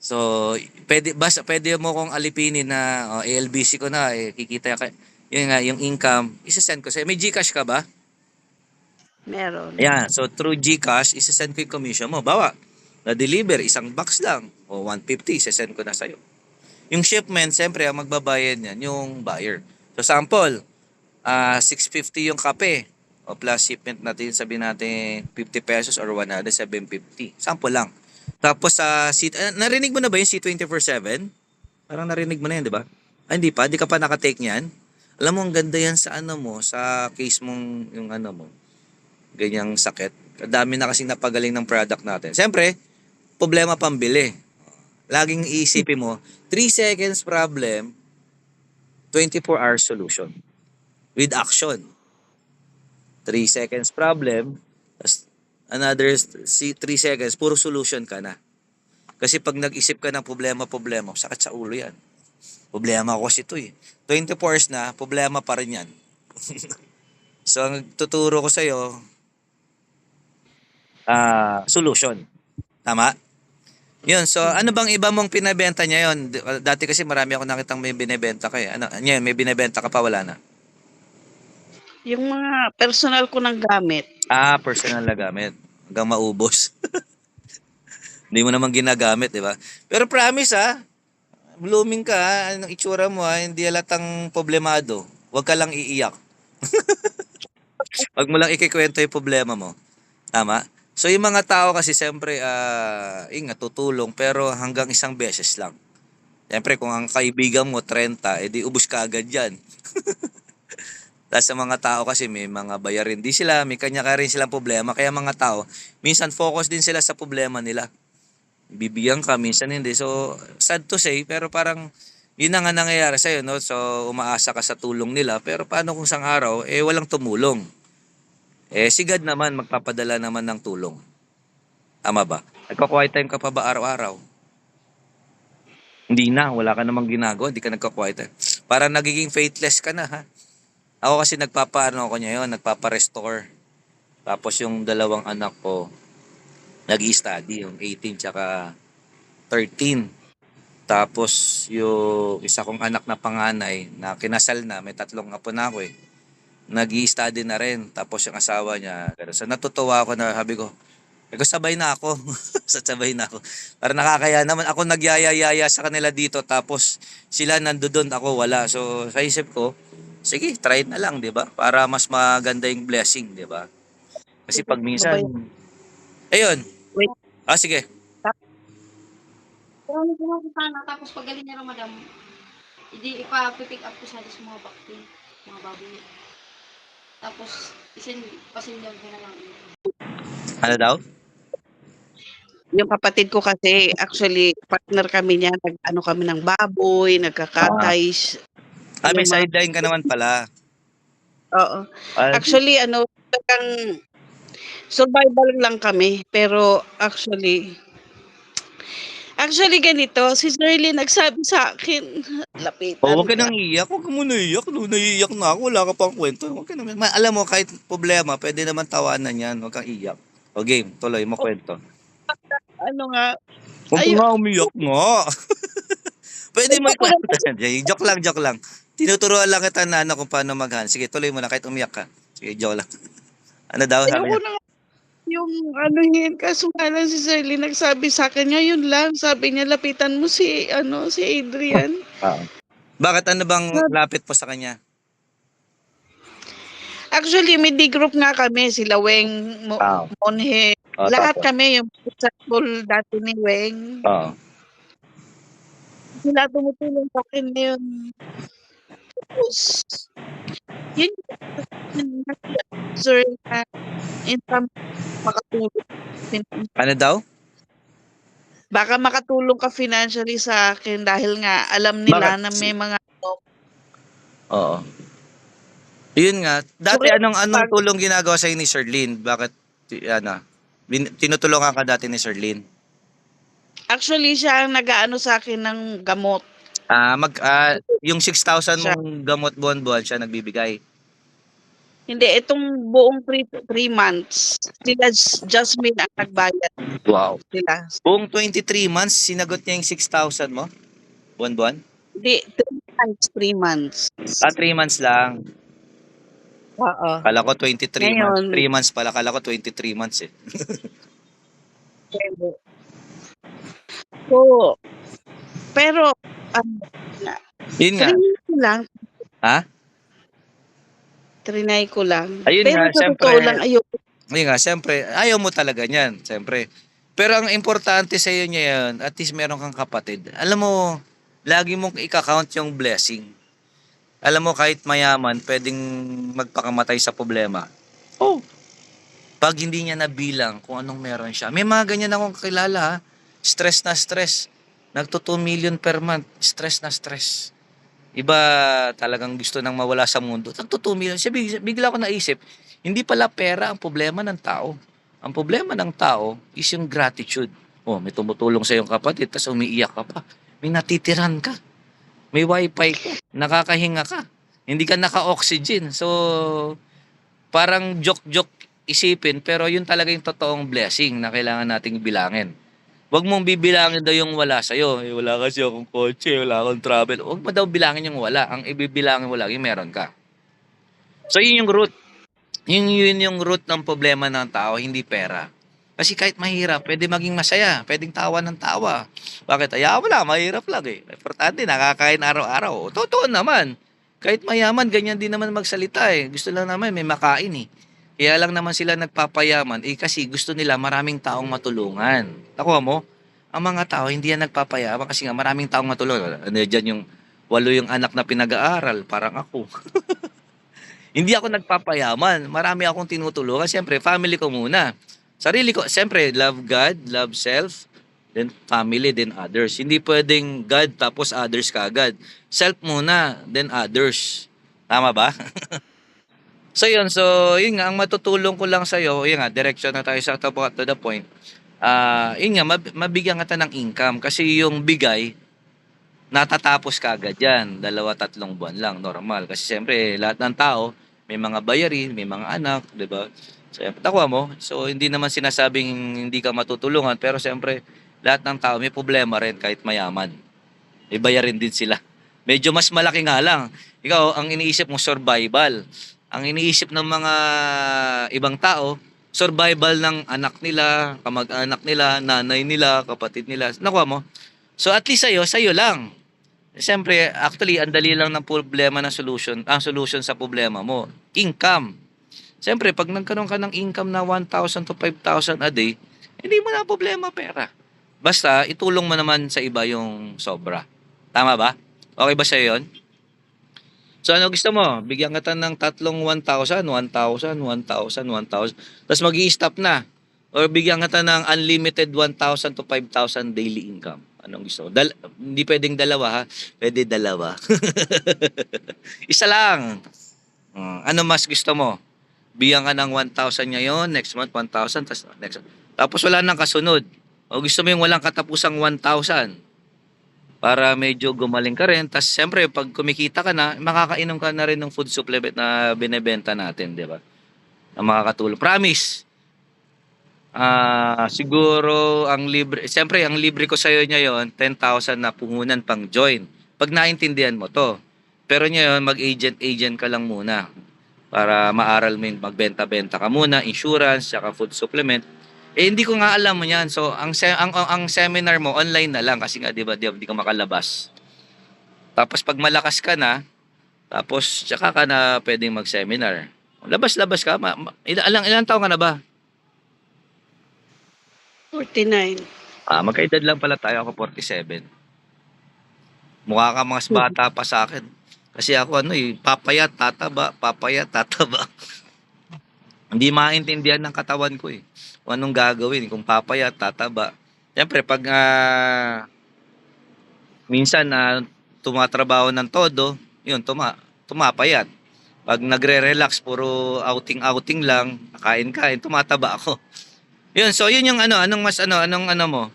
So, pwede mo kong alipinin na LBC ko na, kikita ka. Yun nga, yung income, isa-send ko sa'yo. May GCash ka ba? Meron. Ayan, so through GCash, isa-send ko yung commission mo. Bawa, na-deliver, isang box lang, o 150, isa-send ko na sa'yo. Yung shipment, siyempre, ang magbabayad niyan, yung buyer. So sample, 650 yung kape, o plus shipment natin, sabihin natin 50 pesos or 100, 750. Sample lang. Tapos narinig mo na ba yung C24/7? Parang narinig mo na yan, di ba? Hindi pa, di ka pa nakatake niyan. Alam mo, ang ganda yan sa ano mo, sa case mong, yung ano mo, ganyang sakit. Kadami na kasing napagaling ng product natin. Siyempre, problema pambili. Laging iisipin mo, 3 seconds problem, 24 hours solution. With action. 3 seconds problem, tas another 3 seconds, puro solution ka na. Kasi pag nag-isip ka ng problema, sakit sa ulo yan. Problema ko kasi ito eh. 24 hours na, problema pa rin yan. So, ang tuturo ko sa'yo, solution. Tama? Yun, so ano bang iba mong pinabenta niya yon? Dati kasi marami ako nakitang may binebenta ka eh. Ano, may binebenta ka pa, wala na? Yung mga personal ko ng gamit. Personal na gamit. Hanggang maubos. Hindi mo naman ginagamit, di ba? Pero promise blooming ka anong itsura mo hindi halatang problemado. Huwag ka lang iiyak. Huwag mo lang ikikwento yung problema mo. Tama? So yung mga tao kasi siyempre, tutulong pero hanggang isang beses lang. Siyempre kung ang kaibigan mo 30, edi ubus ka agad yan. Tapos sa mga tao kasi may mga bayarin din sila, may kanya-kanya rin silang problema. Kaya mga tao, minsan focus din sila sa problema nila. Bibigyan ka, minsan hindi. So, sad to say, pero parang yun na nga nangyayari sa'yo, no? So, umaasa ka sa tulong nila. Pero paano kung isang araw, walang tumulong? Si God naman, magpapadala naman ng tulong. Tama ba? Nagka-quiet time ka pa ba araw-araw? Hindi na, wala ka namang ginagawa, hindi ka nagka-quiet time. Parang nagiging faithless ka na, ha? Ako kasi nagpapaano ko niya yun, nagpapa-restore. Tapos yung dalawang anak ko, nag-i-study, yung 18 tsaka 13. Tapos yung isa kong anak na panganay, na kinasal na, may 3 apo na ako nag-i-study na rin. Tapos yung asawa niya, so natutuwa ako na sabi ko, sabay na ako. Sabay na ako. Para nakakaya naman ako nagyayayaya sa kanila dito tapos sila nandoon ako wala. So sa isip ko, sige, try na lang, 'di ba? Para mas maganda yung blessing, 'di ba? Kasi pag minsan ayun. Wait. Sige. Tapos pag galing niya madam, hindi ipa-pick up ko sa mga bakti, mga baboy. Tapos pasindihan ko na lang. Ano daw? Yung kapatid ko kasi, actually, partner kami niya, nag-ano kami ng baboy, nagkakatay. May sideline ka naman pala. Oo. Actually, talagang survival lang kami. Pero actually, Actually ganito, si Shirley nagsabi sa akin, O lapitan huwag ka ka. nang iiyak, huwag ka muna iiyak. No, naiiyak na ako, wala ka pang kwento. Huwag ka naman. Alam mo, kahit problema, pwede naman tawanan yan. Huwag kang iiyak. O game, tuloy mo O, kwento. ano nga, Huwag ka ayo nga umiyak nga. Pwede mo ayoko ikwento. naman Joke lang, joke lang. Tinuturuan lang kita na ano kung paano maghan. Sige, tuloy mo na kahit umiyak ka. Sige, joke lang. Ano daw sabi ayoko niya? na nga yung anuhin, kaso nga lang si Shirley nagsabi sa akin, ngayon lang, sabi niya, lapitan mo si Adrian. Oo. Bakit ano bang Sabi- lapit po sa kanya? Actually, may D-group nga kami, sila Weng, Oo. Monhe, Oh, lahat tapos? kami, yung sa school dati ni Weng, Oo. sila tumutulong sa akin ngayon. Tapos, yun yung sir na income makatulong. Ano daw? Baka makatulong ka financially sa akin dahil nga alam nila Bakit? na may mga Oo. Yun nga. so Dati kaya anong pag tulong ginagawa sa'yo ni Sir Lynn? Bakit, tinutulungan ka dati ni Sir Lynn? actually siya ang nag-aano sa akin ng gamot. Yung 6,000 Siya. mong gamot buwan-buwan siya nagbibigay. Hindi, itong buong 3 months, sila Jasmine ang nagbayad. Wow. Sila. Buong 23 months, sinagot niya yung 6,000 mo? Buwan-buwan? Hindi, 3 months. 3 months lang. Oo. Kala ko 23 months. Ngayon, 3 months pala. Kala ko 23 months eh. so, pero, Yun nga. trinay ko lang. Ha? Trinay ko lang. Ayun Pero nga, sa syempre, totoo lang, ayoko. Ayun nga, siyempre, ayaw mo talaga niyan, siyempre. Pero ang importante sa iyo niya yun, at least meron kang kapatid. Alam mo, lagi mong i-count yung blessing. Alam mo, kahit mayaman, pwedeng magpakamatay sa problema. Oh. Pag hindi niya nabilang kung anong meron siya. May mga ganyan akong kakilala ha. Stress na stress. Nagto 2 million per month. Stress na stress. Iba talagang gusto nang mawala sa mundo. Nagto 2 million. Siya, bigla ko naisip, hindi pala pera ang problema ng tao. Ang problema ng tao is yung gratitude. Oh, may tumutulong sa iyong kapatid, tapos umiiyak ka pa. May natitiran ka. May wifi ka. Nakakahinga ka. Hindi ka naka-oxygen. So, parang joke-joke isipin, pero yun talaga yung totoong blessing na kailangan nating bilangin. Huwag mong bibilangin daw yung wala sa'yo. Eh, wala kasi akong kotse, wala akong travel. Huwag mo daw bilangin yung wala. Ang ibibilangin mo lang yung meron ka. So, yun yung root. Yun yung root ng problema ng tao, hindi pera. Kasi kahit mahirap, pwede maging masaya. Pwedeng tawa ng tawa. Bakit? Ayaw mo lang, mahirap lang eh. Importante, nakakain araw-araw. Totoo naman. Kahit mayaman, ganyan din naman magsalita eh. Gusto lang naman, may makain eh. Kaya lang naman sila nagpapayaman eh kasi gusto nila maraming taong matulungan. Nakuha mo? Ang mga tao hindi yan nagpapayaman kasi nga maraming taong matulungan. Ano dyan yung 8 yung anak na pinag-aaral, parang ako. Hindi ako nagpapayaman. Marami akong tinutulungan. Siyempre, family ko muna. Sarili ko, siyempre, love God, love self, then family, then others. Hindi pwedeng God tapos others kagad. Self muna, then others. Tama ba? So yun, yun nga, ang matutulong ko lang sa'yo, yun nga, direction na tayo sa to the point. Yun nga, mabigyan kita ng income kasi yung bigay, natatapos ka agad yan. 2-3 buwan lang, normal. Kasi siyempre, lahat ng tao, may mga bayarin, may mga anak, di ba? So, takuha mo. So, hindi naman sinasabing hindi ka matutulungan, pero siyempre, lahat ng tao may problema rin kahit mayaman. May bayarin din sila. Medyo mas malaki nga lang. Ikaw, ang iniisip mo, survival. Ang iniisip ng mga ibang tao, survival ng anak nila, kamag-anak nila, nanay nila, kapatid nila. Nakuha mo? So, at least sa'yo lang. Siyempre, actually, ang dali lang ng problema ng solution, ang solution sa problema mo, income. Siyempre, pag nagkaroon ka ng income na 1,000 to 5,000 a day, hindi mo na problema pera. Basta, itulong mo naman sa iba yung sobra. Tama ba? Okay ba sa'yo yun? So, ano gusto mo? Bigyan kita ng tatlong 1,000, 1,000, 1,000, 1,000. Tapos mag-i-stop na. Or bigyan kita ng unlimited 1,000 to 5,000 daily income. Anong gusto mo? Hindi pwedeng dalawa ha. Pwede dalawa. Isa lang. Ano mas gusto mo? Bigyan ka ng 1,000 ngayon, next month 1,000, tapos next month. Tapos wala nang kasunod. O gusto mo yung walang katapusang 1,000 para medyo gumaling ka rin. Tapos siyempre, pag kumikita ka na, makakainom ka na rin ng food supplement na binebenta natin, di ba? Na makakatulong. Promise. Siguro ang libre, siyempre ang libre ko sa iyo ngayon, 10,000 na puhunan pang join. Pag naintindihan mo 'to. Pero ngayon mag-agent ka lang muna para maaral mo yung magbenta-benta ka muna, insurance, saka food supplement. Eh hindi ko nga alam mo 'yan. So ang seminar mo online na lang kasi nga 'di ba, di ka makalabas. Tapos pag malakas ka na, tapos tsaka ka na pwedeng mag-seminar. Labas-labas ka. Ilang taon ka na ba? 49. Magkaedad lang pala tayo, ako 47. Mukha ka mas bata pa sa akin. Kasi ako papayat, tataba. Hindi maintindihan ng katawan ko eh. Kung anong gagawin, kung papayat, tataba. Siyempre, pag minsan tumatrabaho ng todo, yun, tumapayat. Pag nagre-relax, puro outing-outing lang, kain-kain, tumataba ako. Yun, so yun yung anong mo?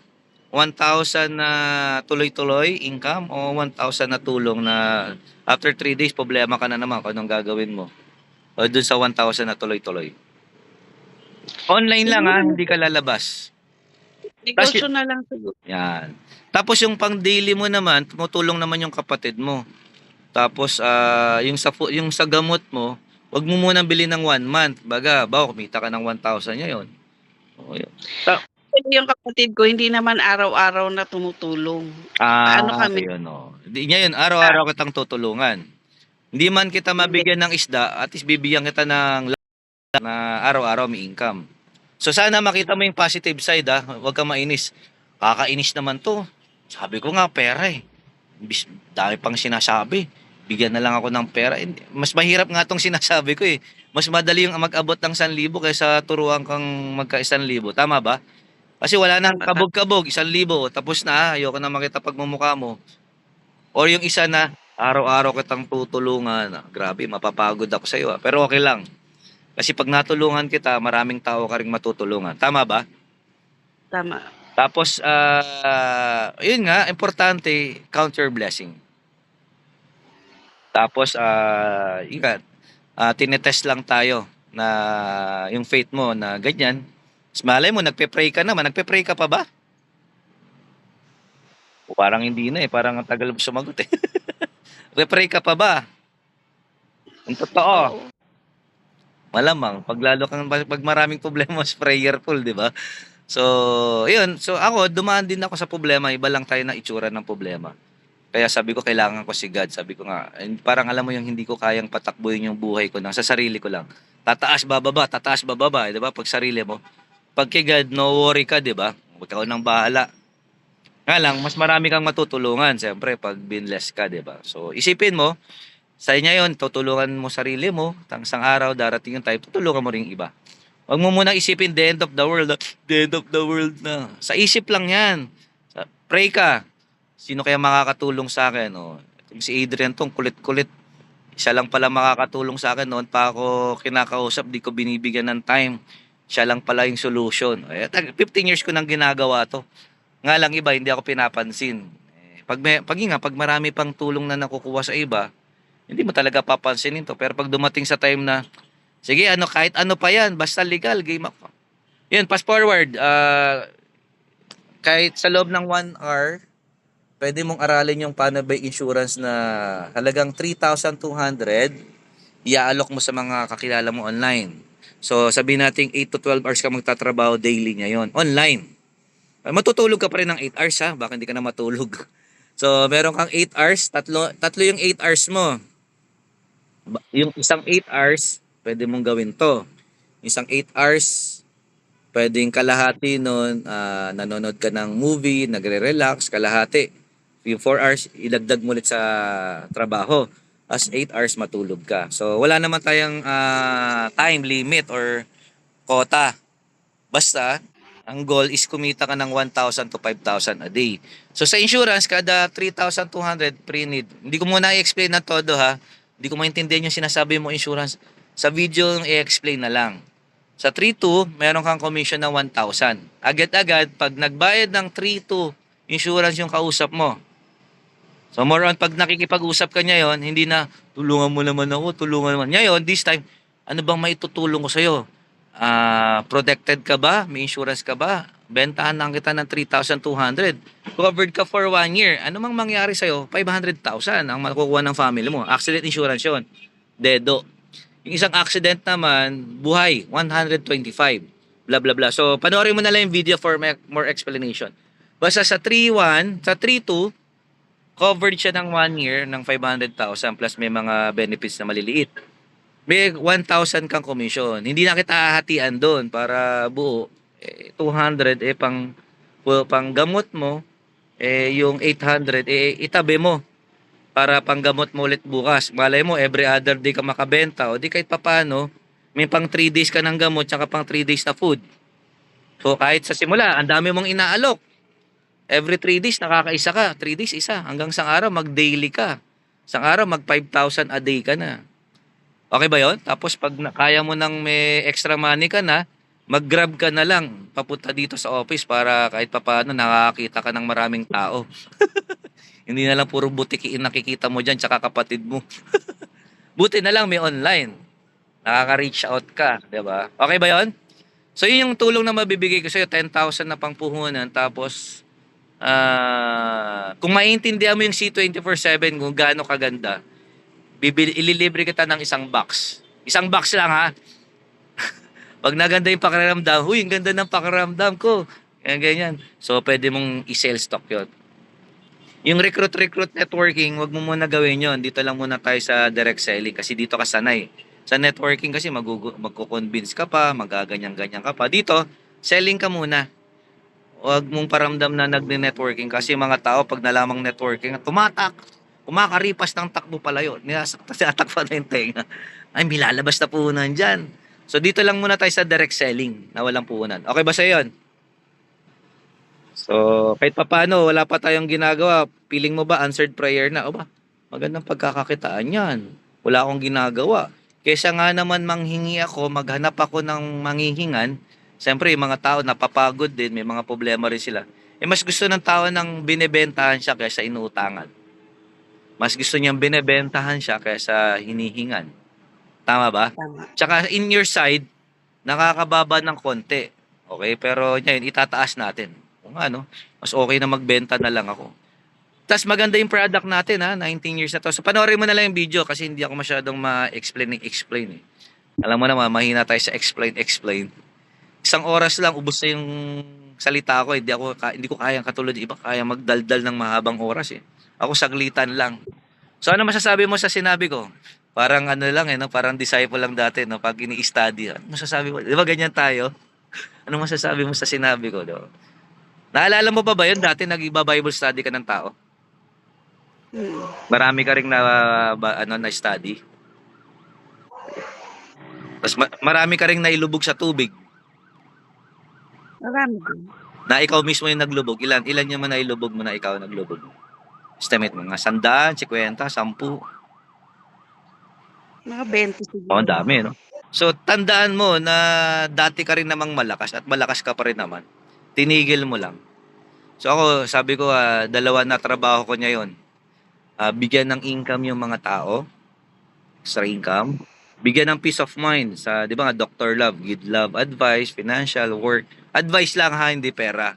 1,000 na tuloy-tuloy income o 1,000 na tulong na after 3 days problema ka na naman kung anong gagawin mo. O dun sa 1,000 na tuloy-tuloy. Online lang hindi ka lalabas. Negosyo na lang siguro. Yan. Tapos yung pang daily mo naman, tumutulong naman yung kapatid mo. Tapos yung sa gamot mo, wag mo munang bilhin ng 1 month. Baga, kumita ka ng 1,000 ngayon. Oh, yun. Yung kapatid ko hindi naman araw-araw na tumutulong. Ano kami? Yun, Hindi niya yun, araw-araw kitang tutulungan. Hindi man kita mabigyan ng isda, at least bibigyan kita ng na araw-araw may income. So sana makita mo yung positive side huwag kang mainis. Kakainis naman to. Sabi ko nga, pera eh. Dami pang sinasabi. Bigyan na lang ako ng pera. Mas mahirap nga tong sinasabi ko eh. Mas madali yung mag-abot ng 1,000 kaysa turuan kang magka-1,000. Tama ba? Kasi wala nang kabog-kabog, 1,000. Tapos na, ayoko na makita pagmumukha mo. Or yung isa na, araw-araw kitang tutulungan. Grabe, mapapagod ako sa iyo. Pero okay lang. Kasi pag natulungan kita, maraming tao ka ring matutulungan. Tama ba? Tama. Tapos, yun nga, importante, count your blessing. Tapos, yun nga, tinetest lang tayo na yung faith mo na ganyan. Mas malay mo, nagpe-pray ka naman. Nagpe-pray ka pa ba? O parang hindi na eh. Parang ang tagal mo sumagot eh. Nagpe-pray ka pa ba? Ang totoo. Malamang. Pag maraming problema, mas prayerful, di ba? So, yun. So, ako, dumaan din ako sa problema. Iba lang tayo ng itsura ng problema. Kaya sabi ko, kailangan ko si God. Sabi ko nga, parang alam mo yung hindi ko kayang patakbuhin yung buhay ko sa sarili ko lang. Tataas, bababa, di ba? Pag sarili mo. Pag kay God, no worry ka, di ba? Huwag ka nang bahala. Nga lang, mas marami kang matutulungan, siyempre, pag binless ka, di ba? So, isipin mo, sa inyo yun, tutulungan mo sarili mo, isang araw, darating yung time, tutulungan mo rin iba. Huwag mo munang isipin, the end of the world, the end of the world na. Sa isip lang yan. Pray ka. Sino kaya makakatulong sa akin? Si Adrian tong kulit-kulit. Siya lang pala makakatulong sa akin. Noon pa ako kinakausap, di ko binibigyan ng time. Siya lang pala yung solution. 15 years ko nang ginagawa to. Nga lang iba, hindi ako pinapansin. Pag marami pang tulong na nakukuha sa iba, hindi mo talaga papansinin to. Pero pag dumating sa time na, sige, kahit ano pa yan, basta legal, game up. Yun, fast forward. Kahit sa loob ng 1 hour, pwede mong aralin yung paano ba insurance na halagang 3,200, i-aalok mo sa mga kakilala mo online. So, sabihin natin 8 to 12 hours ka magtatrabaho daily ngayon, online. Matutulog ka pa rin ng 8 hours baka hindi ka na matulog. So, meron kang 8 hours, tatlo yung 8 hours mo. Yung isang 8 hours, pwede mong gawin to. Isang 8 hours, pwedeng kalahati nun, nanonood ka ng movie, nagre-relax, kalahati. Yung 4 hours, idagdag mo ulit sa trabaho. As 8 hours, matulog ka. So, wala naman tayong time limit or quota. Basta, ang goal is kumita ka ng 1,000 to 5,000 a day. So, sa insurance, kada 3,200 pre-need. Hindi ko muna i-explain na todo Hindi ko maintindihan yung sinasabi mo insurance. Sa video, i-explain na lang. Sa 3-2, meron kang commission na 1,000. Agad-agad, pag nagbayad ng 3-2 insurance yung kausap mo. So more on, pag nakikipag-usap ka niya yon, hindi na, tulungan mo naman ako, tulungan naman. Ngayon, this time, ano bang maitutulong ko sa'yo? Protected ka ba? May insurance ka ba? Bentahan lang kita ng 3,200. Covered ka for 1 year. Ano mang mangyari sa'yo, 500,000 ang makukuha ng family mo. Accident insurance yon. Dedo. Yung isang accident naman, buhay, 125. Blah, blah, blah. So, panoorin mo na lang yung video for more explanation. Basta sa 3-1, sa 3-2, covered siya ng 1 year ng 500,000 plus may mga benefits na maliliit. May 1,000 kang commission. Hindi na kita hahatian doon para buo. 200 pang gamot mo, yung 800 itabi mo para panggamot mo ulit bukas. Malay mo every other day ka makabenta o di kahit papano may pang 3 days ka ng gamot tsaka pang 3 days na food. So kahit sa simula, ang dami mong inaalok. Every 3 days nakakaisa ka, 3 days isa, hanggang isang araw mag-daily ka. Isang araw mag 5,000 a day ka na. Okay ba 'yon? Tapos pag kaya mo nang may extra money ka na, mag-grab ka na lang papunta dito sa office para kahit papaano nakakita ka ng maraming tao. Hindi na lang puro butikiin nakikita mo diyan tsaka kapatid mo. Buti na lang may online. Nakaka-reach out ka, 'di ba? Okay ba 'yon? So yun yung tulong na mabibigay ko sa'yo, 10,000 na pangpuhunan, tapos kung maiintindihan mo yung C24/7 kung gaano kaganda, ililibre kita ng isang box. Isang box lang ha. Pag naganda yung pakiramdam, huy, ang ganda ng pakiramdam ko. Ganyan. So, pwede mong i-sell stock yun. Yung recruit networking, wag mo muna gawin yon. Dito lang muna tayo sa direct selling kasi dito ka sanay. Sa networking kasi magko-convince ka pa, magaganyan-ganyan ka pa. Dito, selling ka muna. Huwag mong paramdam na nagne-networking kasi mga tao pag nalamang networking, kumakaripas ng takbo palayo. Tinatakpan na yung tenga. Ay, may lalabas na puhunan dyan. So, dito lang muna tayo sa direct selling na walang puhunan. Okay ba sa yun? So, kahit papaano, wala pa tayong ginagawa. Feeling mo ba answered prayer na? O ba, magandang pagkakakitaan yan. Wala akong ginagawa. Kesa nga naman manghingi ako, maghanap ako ng manghihingan. Siyempre, yung mga tao napapagod din, may mga problema rin sila. Mas gusto ng tao nang binebentahan siya kaysa inuutangan. Mas gusto niyang binebentahan siya kaysa hinihingan. Tama ba? Tama. Tsaka in your side, nakakababa ng konti. Okay? Pero ngayon, itataas natin. Kung ano, mas okay na magbenta na lang ako. Tapos maganda yung product natin ha, 19 years na to. So panoorin mo na lang yung video kasi hindi ako masyadong ma-explain eh. Alam mo naman, mahina tayo sa explain. Isang oras lang, ubos na yung salita ko. Hindi ko kayang katulad iba, kaya magdaldal ng mahabang oras eh. Ako saglitan lang. So ano masasabi mo sa sinabi ko? Parang ano lang no? Parang disciple lang dati no? Pag ini-study. Ano masasabi mo? Di ba ganyan tayo? Ano masasabi mo sa sinabi ko? No? Naalala mo pa ba yun? Dati nag-Bible study ka ng tao? Marami ka ring na study. Tapos marami ka ring nailubog sa tubig. Marami din. Na ikaw mismo yung naglubog. Ilan yung nailubog mo na ikaw naglubog? Estimate mo, mga 100, 50, 10. Mga 20 siguro. Oh, ang dami, no? So, tandaan mo na dati ka rin namang malakas at malakas ka pa rin naman. Tinigil mo lang. So, ako, sabi ko, 2 na trabaho ko ngayon. Bigyan ng income yung mga tao, extra income. Bigyan ng peace of mind sa, di ba nga, Dr. Love, give love, advice, financial, work. Advice lang ha, hindi pera.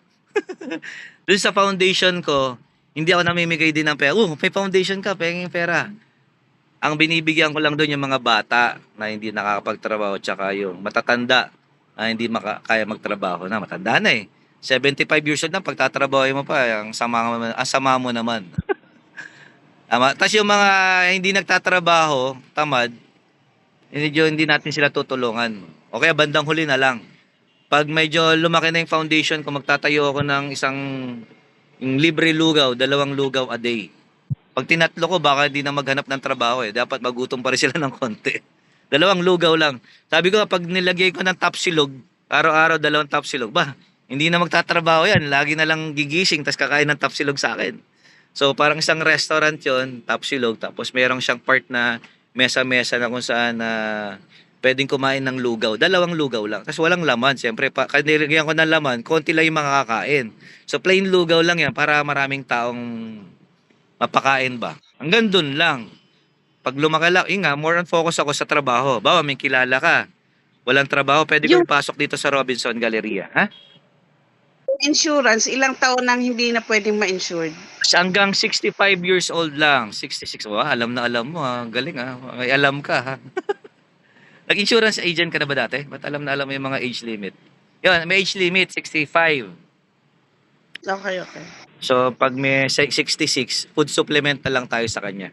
Doon sa foundation ko, hindi ako namimigay din ng pera. May foundation ka, penging pera. Ang binibigyan ko lang doon yung mga bata na hindi nakakapagtrabaho tsaka yung matatanda na hindi kaya magtrabaho na. Matanda na eh. 75 years old na, pagtatrabaho mo pa, ang sama mo naman. Tapos yung mga hindi nagtatrabaho, tamad, hindi natin sila tutulungan. O kaya bandang huli na lang. Pag medyo lumaki na yung foundation ko, magtatayo ako ng isang yung libre lugaw, 2 lugaw a day. Pag tinatlo ko, baka hindi na maghanap ng trabaho eh. Dapat magutom pa rin sila ng konti. 2 lugaw lang. Sabi ko, pag nilagay ko ng tapsilog, araw-araw 2 tapsilog, hindi na magtatrabaho yan. Lagi na lang gigising, tas kakain ng tapsilog sa akin. So, parang isang restaurant yon, tapsilog. Tapos, merong siyang part na mesa-mesa na kung saan pwedeng kumain ng lugaw. 2 lugaw lang. Tapos walang laman. Siyempre, kanilagyan ko ng laman, konti lang yung makakain. So, plain lugaw lang yan para maraming taong mapakain ba. Hanggang dun lang. Pag lumakala, yun nga, more on focus ako sa trabaho. Bawa, may kilala ka. Walang trabaho, pwede ko Yung ipasok dito sa Robinson Galleria. Ha? insurance, ilang taon nang hindi na pwedeng ma-insured? Hanggang 65 years old lang. 66. Wow, alam na alam mo ha. Galing ha. May alam ka ha. Nag-insurance agent ka na ba dati? Ba't alam na alam mo yung mga age limit? Yun, may age limit, 65. Okay, okay. So, pag may 66, food supplement na lang tayo sa kanya.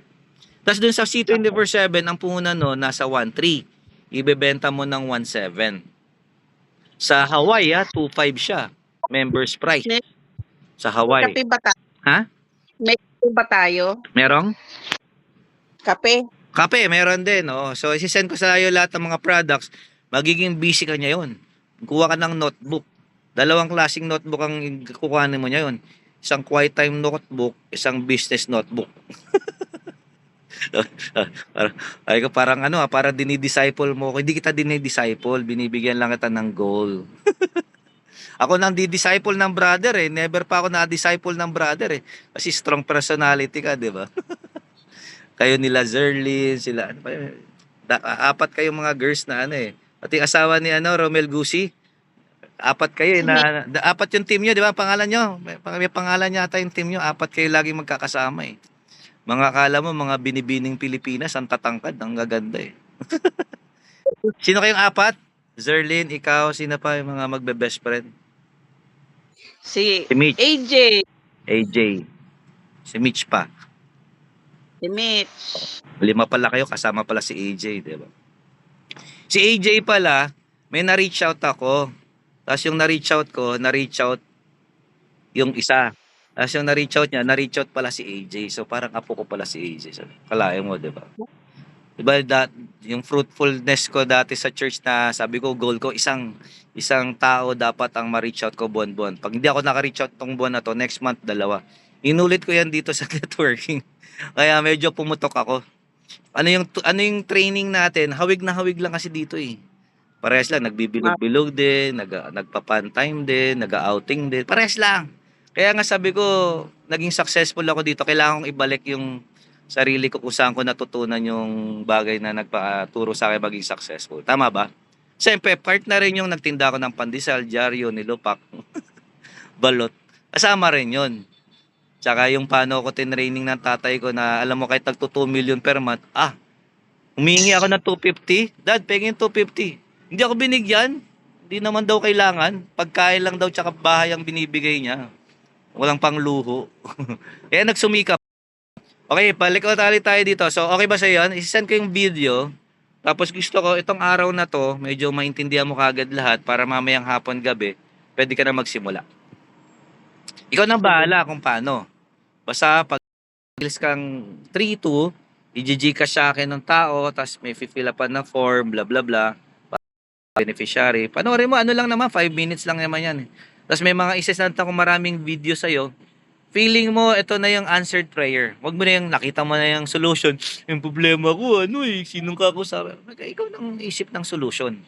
Tapos dun sa C24/7, ang puhunan no, nasa 1.3. Ibebenta mo ng 1.7. Sa Hawaii, 2.5 siya. Members price. May Sa Hawaii. kape ba tayo? Ha? May kape ba tayo? Merong? Kape? Kape, meron din. Oh. So, isisend ko sa iyo lahat ng mga products. Magiging busy ka niya yun. Kuha ka ng notebook. 2 klaseng notebook ang kukuhanin mo niya yun. Isang quiet time notebook, isang business notebook. Parang ano, parang dinidisciple mo. Hindi kita dinidisciple, binibigyan lang kita ng goal. Ako nang di-disciple ng brother eh. Never pa ako na-disciple ng brother eh. Kasi strong personality ka, di ba? Kayo nila Zerlin, sila ano pa yun? 4 kayong mga girls na ano eh. Pati asawa ni ano, Romel Gusi. 4 kayo eh, 4 yung team nyo, di ba? Pangalan nyo. May pangalan yata yung team nyo. 4 kayo lagi magkakasama eh. Mga akala mo, mga binibining Pilipinas, ang tatangkad, ang gaganda eh. Sino kayong 4? Zerlin, ikaw, sino pa yung mga magbe-best friend? Si Mitch. AJ. AJ. Si Mitch pa. Si Mitch. 5 pala kayo, kasama pala si AJ, di ba? Si AJ pala, may na-reach out ako. Tapos yung na-reach out ko, na-reach out yung isa. Tapos yung na-reach out niya, na-reach out pala si AJ. So parang apo ko pala si AJ. So, kalahin mo, di ba? Diba yung fruitfulness ko dati sa church na sabi ko, goal ko, isang tao dapat ang ma-reach out ko buwan-buwan. Pag hindi ako naka-reach out tong buwan na to, next month, 2. Inulit ko yan dito sa networking. Kaya medyo pumutok ako. Ano yung training natin? Hawig na hawig lang kasi dito eh. Parehas lang, nagbibilog-bilog din, nagpa-pan-time din, nag-outing din. Parehas lang. Kaya nga sabi ko, naging successful ako dito. Kailangan kong ibalik yung sarili ko kung saan ko natutunan yung bagay na nagpaturo sa akin maging successful. Tama ba? Siyempre, part na rin yung nagtinda ko ng pandesal, dyaryo, nilupak, balot. Kasama rin yun. Tsaka yung paano ko tinraining ng tatay ko na alam mo kahit nagto 2 million per month, humingi ako ng 250. Dad, pengin 250. Hindi ako binigyan. Hindi naman daw kailangan. Pagkain lang daw tsaka bahay ang binibigay niya. Walang pangluho. Kaya nagsumikap. Okay, balik ulit tayo dito. So, okay ba sa yan? Isisend ko yung video. Tapos gusto ko, itong araw na to, medyo maintindihan mo kagad lahat para mamayang hapon gabi, pwede ka na magsimula. Ikaw nang bahala kung paano. Basta pag ilis kang 3-2, i-Gcash sa akin ng tao, tapos may fill up na form, bla bla bla, beneficiary. Panoorin mo, ano lang naman, 5 minutes lang naman yan. Tapos may mga isesend ko maraming video sa'yo. Feeling mo, ito na yung answered prayer. Huwag mo na yung nakita mo na yung solution. Yung problema ko, sinong kakusap? Ikaw nang isip ng solution.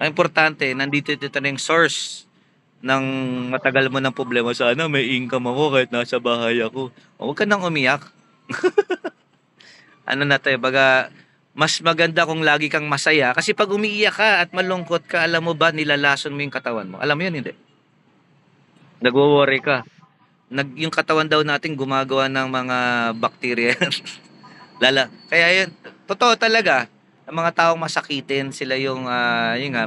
Ang importante, nandito na yung source ng matagal mo ng problema. Sana may income ako kahit nasa bahay ako. Huwag ka nang umiyak. Baga, mas maganda kung lagi kang masaya. Kasi pag umiiyak ka at malungkot ka, alam mo ba, nilalason mo yung katawan mo. Alam mo yun, hindi? Nagwo-worry ka. Yung katawan daw natin gumagawa ng mga bakterya. Kaya yun, totoo talaga, ang mga taong masakitin, sila yung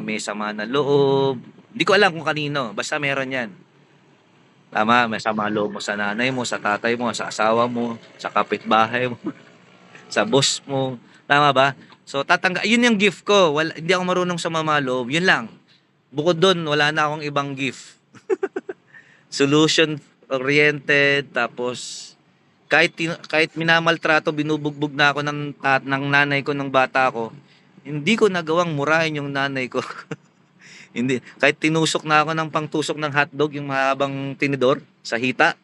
may sama na loob. Hindi ko alam kung kanino, basta meron yan. Tama, may sama loob mo sa nanay mo, sa tatay mo, sa asawa mo, sa kapitbahay mo, sa boss mo. Tama ba? So, yun yung gift ko. Hindi ako marunong sa loob. Yun lang. Bukod doon, wala na akong ibang gift. Solution oriented, tapos kahit minamaltrato, binubugbog na ako ng nanay ko ng bata ko, hindi ko nagawang murahin yung nanay ko. Hindi, kahit tinusok na ako ng pangtusok ng hotdog, yung mahabang tinidor sa hita,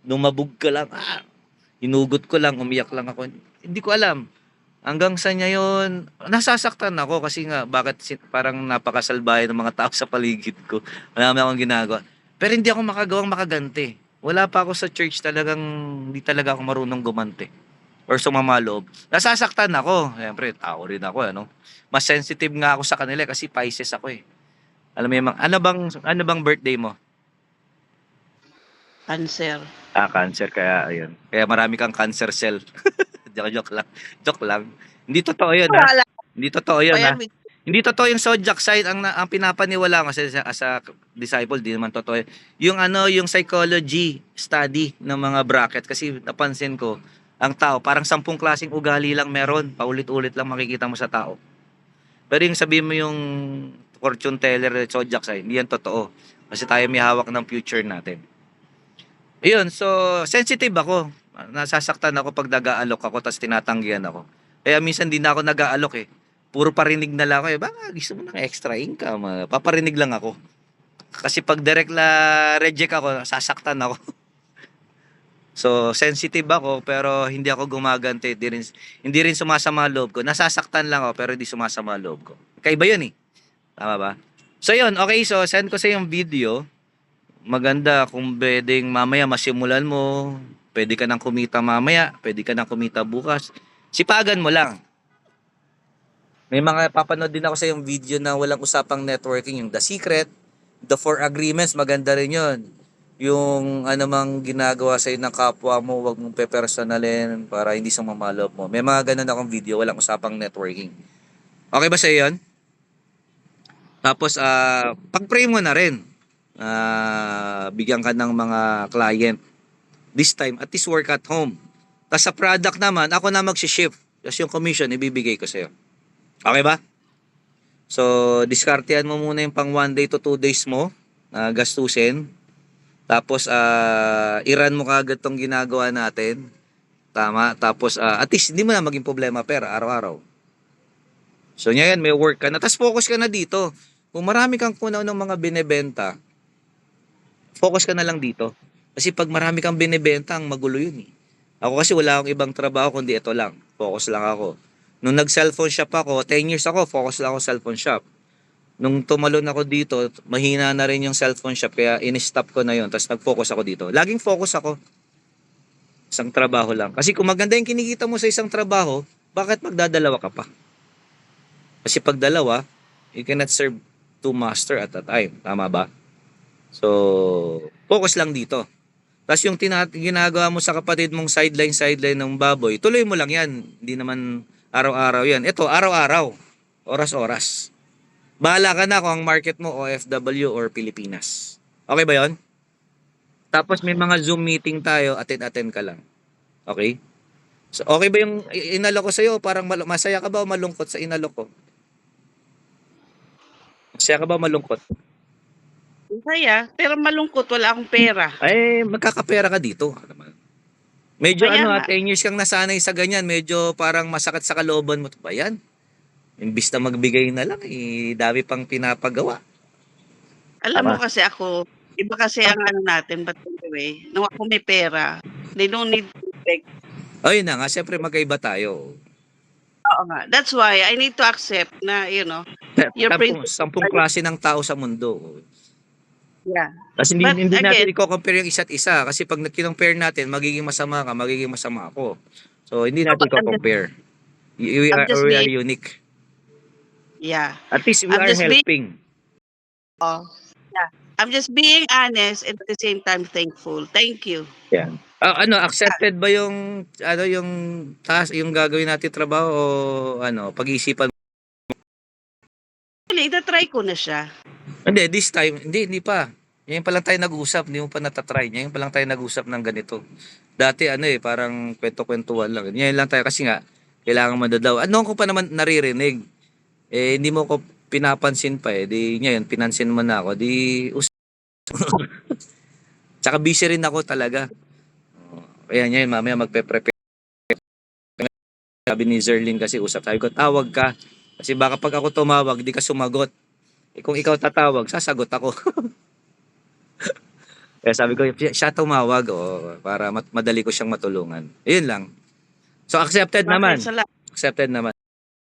lumabog ka lang, hinugot ko lang, umiyak lang ako. Hindi ko alam. Hanggang sa ngayon, nasasaktan ako kasi nga bakit parang napakasalbahe ng mga tao sa paligid ko. Wala naman akong ginagawa. Pero hindi ako makagawang makaganti. Wala pa ako sa church talagang hindi talaga ako marunong gumante or sumama loob. Nasasaktan ako. Siyempre, tao rin ako, ano. Mas sensitive nga ako sa kanila kasi Pisces ako eh. Alam mo yung ano bang birthday mo? Cancer. Cancer kaya ayun. Kaya marami kang cancer cell. Joke lang. Joke lang. Hindi totoo 'yun, ha. Wala Hindi totoo pa 'yun, ha. yan. Hindi totoo yung zodiac sign ang pinapaniwalaan ko kasi as a disciple di naman totoo. Yung ano, yung psychology study ng mga bracket kasi napansin ko ang tao parang 10 klaseng ugali lang meron, paulit-ulit lang makikita mo sa tao. Pero yung sabihin mo yung fortune teller, zodiac sign, hindi yan totoo. Kasi tayo may hawak ng future natin. Ayun, so sensitive ako. Nasasaktan ako pag nag-aalok ako tapos tinatanggihan ako. Kaya minsan di na ako nag-aalok eh. Puro parinig na lang ako eh. Baka gusto mo ng extra income. Paparinig lang ako. Kasi pag direct reject ako, sasaktan ako. So, sensitive ako pero hindi ako gumaganti. Hindi rin sumasama loob ko. Nasasaktan lang ako pero hindi sumasama loob ko. Kaiba yun eh. Tama ba? So yun, okay. So, send ko sa yung video. Maganda kung pwedeng mamaya masimulan mo. Pwede ka nang kumita mamaya. Pwede ka nang kumita bukas. Sipagan mo lang. May mga papanood din ako sa yung video na walang usapang networking. Yung The Secret, The 4 Agreements, maganda rin yun. Yung anumang ginagawa sa'yo ng kapwa mo, wag mong pepersonalin para hindi sumama loob mo. May mga ganun akong video, walang usapang networking. Okay ba sa'yo yun? Tapos, pag-pray mo na rin. Bigyan ka ng mga client. This time, at least work at home. Tapos sa product naman, ako na mag-shift. Tapos yung commission, ibibigay ko sa'yo. Okay ba? So, diskartehan mo muna yung pang 1 day to 2 days mo na gastusin. Tapos, i-run mo kagad tong ginagawa natin. Tama? Tapos, at least hindi mo na maging problema pera araw-araw. So, ngayon, may work ka na. Tapos, focus ka na dito. Kung marami kang kunaw ng mga binebenta, focus ka na lang dito. Kasi pag marami kang binebenta, ang magulo yun eh. Ako kasi wala akong ibang trabaho kundi ito lang. Focus lang ako. Nung nag-cellphone shop ako, 10 years ako, focus lang ako sa cellphone shop. Nung tumalon ako dito, mahina na rin yung cellphone shop kaya in-stop ko na yun. Tapos nag-focus ako dito. Laging focus ako. Isang trabaho lang. Kasi kung maganda yung kinikita mo sa isang trabaho, bakit magdadalawa ka pa? Kasi pag dalawa, you cannot serve two master at a time. Tama ba? So, focus lang dito. Tapos yung ginagawa mo sa kapatid mong sideline ng baboy, tuloy mo lang yan. Hindi naman araw-araw yan. Ito, araw-araw. Oras-oras. Bahala ka na kung ang market mo OFW or Pilipinas. Okay ba yon? Tapos may mga Zoom meeting tayo, attend ka lang. Okay? So, okay ba yung inalok ko sa'yo? Parang masaya ka ba o malungkot sa inalok ko? Masaya ka ba o malungkot? Masaya, pero malungkot, wala akong pera. Ay, magkakapera ka dito. Medyo Kaya nga. 10 years kang nasanay sa ganyan, medyo parang masakit sa kalooban mo. Ba yan? Imbis na magbigay na lang, dami pang pinapagawa. Alam mo Tama. kasi ako, iba kasi ang ano natin, but anyway, nung ako may pera, they don't need to beg. Ayun na nga, siyempre magkaiba tayo. Oo nga. That's why I need to accept na, your Sampung klase ng tao sa mundo. yeah. Kasi hindi, But hindi natin again, i-compare yung isa't isa. Kasi pag nag-compare natin, magiging masama ka, magiging masama ako. So, hindi natin but i-compare. We I'm just are being, unique. yeah. At least we I'm are just being, helping. yeah. I'm just being honest and at the same time thankful. Thank you. Yan. Accepted ba yung task, yung gagawin natin trabaho o pag-iisipan? Actually, itatry ko na siya. Hindi, this time, hindi pa. Ngayon pa lang tayo nag-uusap, hindi mo pa natatry. Ngayon pa lang tayo nag-uusap ng ganito. Dati parang kwento-kwentuhan lang. Ngayon lang tayo kasi nga, kailangan madadaw. Ano ko pa naman naririnig? Hindi mo ko pinapansin pa eh. Di ngayon, pinansin mo na ako. Tsaka busy rin ako talaga. Kaya ngayon, mamaya magpe-prepare. Sabi ni Zerlin kasi usap. Sabi ko, tawag ka. Kasi baka pag ako tumawag, di ka sumagot. Kung ikaw tatawag, sasagot ako. Kaya sabi ko, siya tumawag para madali ko siyang matulungan. Ayun lang. So accepted naman. Salamat. accepted naman.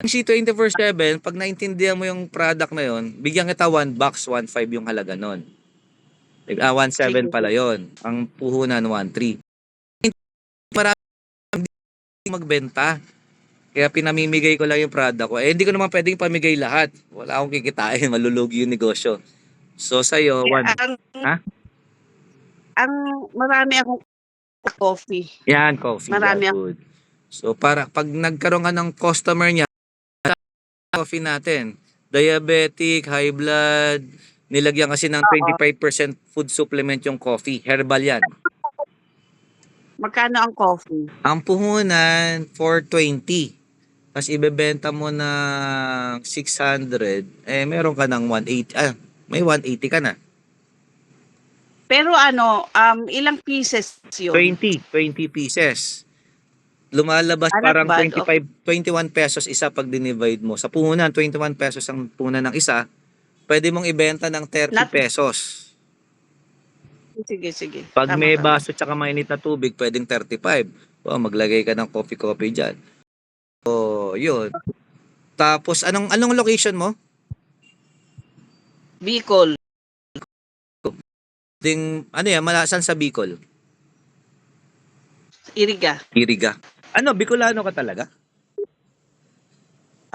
Ang C24/7, pag naintindihan mo yung product na yon, bigyan kita 1 box, 1.5 yung halaga nun. 1.7 Sige. pala yon. Ang puhunan, 1.3. Marami hindi magbenta. Kaya pinamimigay ko lang yung product ko. Hindi ko naman pwedeng pamigay lahat. Wala akong kikitain, malulugi yung negosyo. So, sa'yo, Ang, Ha? ang marami akong coffee. Yan, coffee. Marami Yan, good. So, para pag nagkaroon ka ng customer niya, coffee natin, diabetic, high blood, nilagyan kasi ng 25% food supplement yung coffee. Herbal yan. Magkano ang coffee? Ang puhunan, 420. Tapos ibebenta mo ng 600, meron ka ng 180. May 180 ka na. Pero ilang pieces yun? 20 pieces. Lumalabas Not parang bad. 21 pesos isa pag dinivide mo. Sa puhunan, 21 pesos ang puhunan ng isa. Pwede mong ibenta ng 30 Not- pesos. Sige. Pag Tama may ka. baso tsaka mainit na tubig, pwedeng 35. Maglagay ka ng coffee dyan. So, yun. Tapos, anong location mo? Bicol. Saan sa Bicol? Iriga. Iriga. Bicolano ka talaga?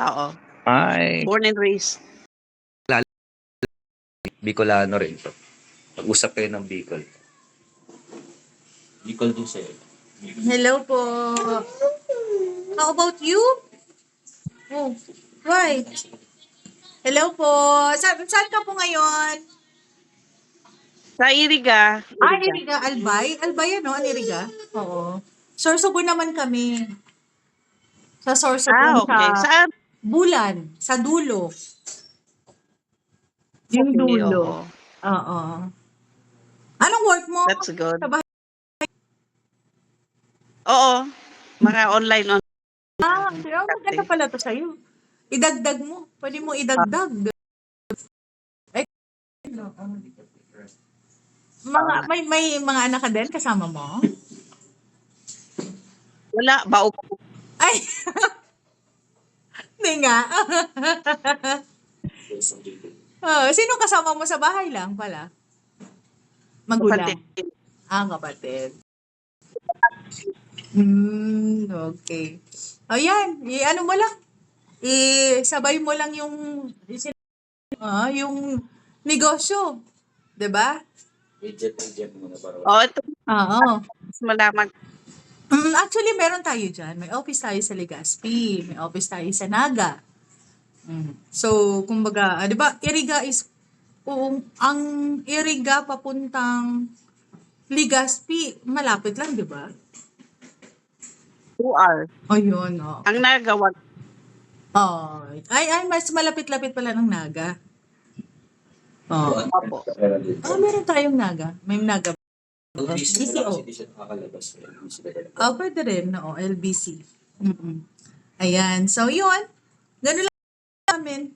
Oo. Ay, Born and raised. Bicolano rin to. Pag-usap kayo ng Bicol. Bicol din sa'yo. Hello po. How about you? Oh, why? Hello po. Saan ka po ngayon? Sa Iriga. Iriga, Albay. Albay, Iriga? Oo. Sorsogon naman kami. Sa Sorsogon Okay. sa Saan? Bulan, sa dulo. Yung Okay, dulo. Oo. Anong work mo? That's good. Sa bahay? Oo. Mga online on. Maganda pala to sa'yo. Idagdag mo. Pwede mo idagdag. May mga anak ka din kasama mo? Wala. Baog. Ay! Hindi nga. Sino kasama mo sa bahay lang pala? Magulang. Kapatid. Kapatid. Okay. Ayan, ano mo lang. Sabay mo lang yung negosyo. 'Di ba? Legit mo na para. Ito. Oo. Mas malaman. Actually, meron tayo dyan. May office tayo sa Legazpi. May office tayo sa Naga. So, kumbaga, di ba, Iriga is, ang Iriga papuntang Legazpi, malapit lang, di ba? 2 hours. Ayun, Ang nagawa. Ay, mas malapit-lapit pala ng Naga. Opo. Meron tayong Naga. May Naga. BCO. Pwede rin, LBC. Ayan, so yun. Ganun lang namin.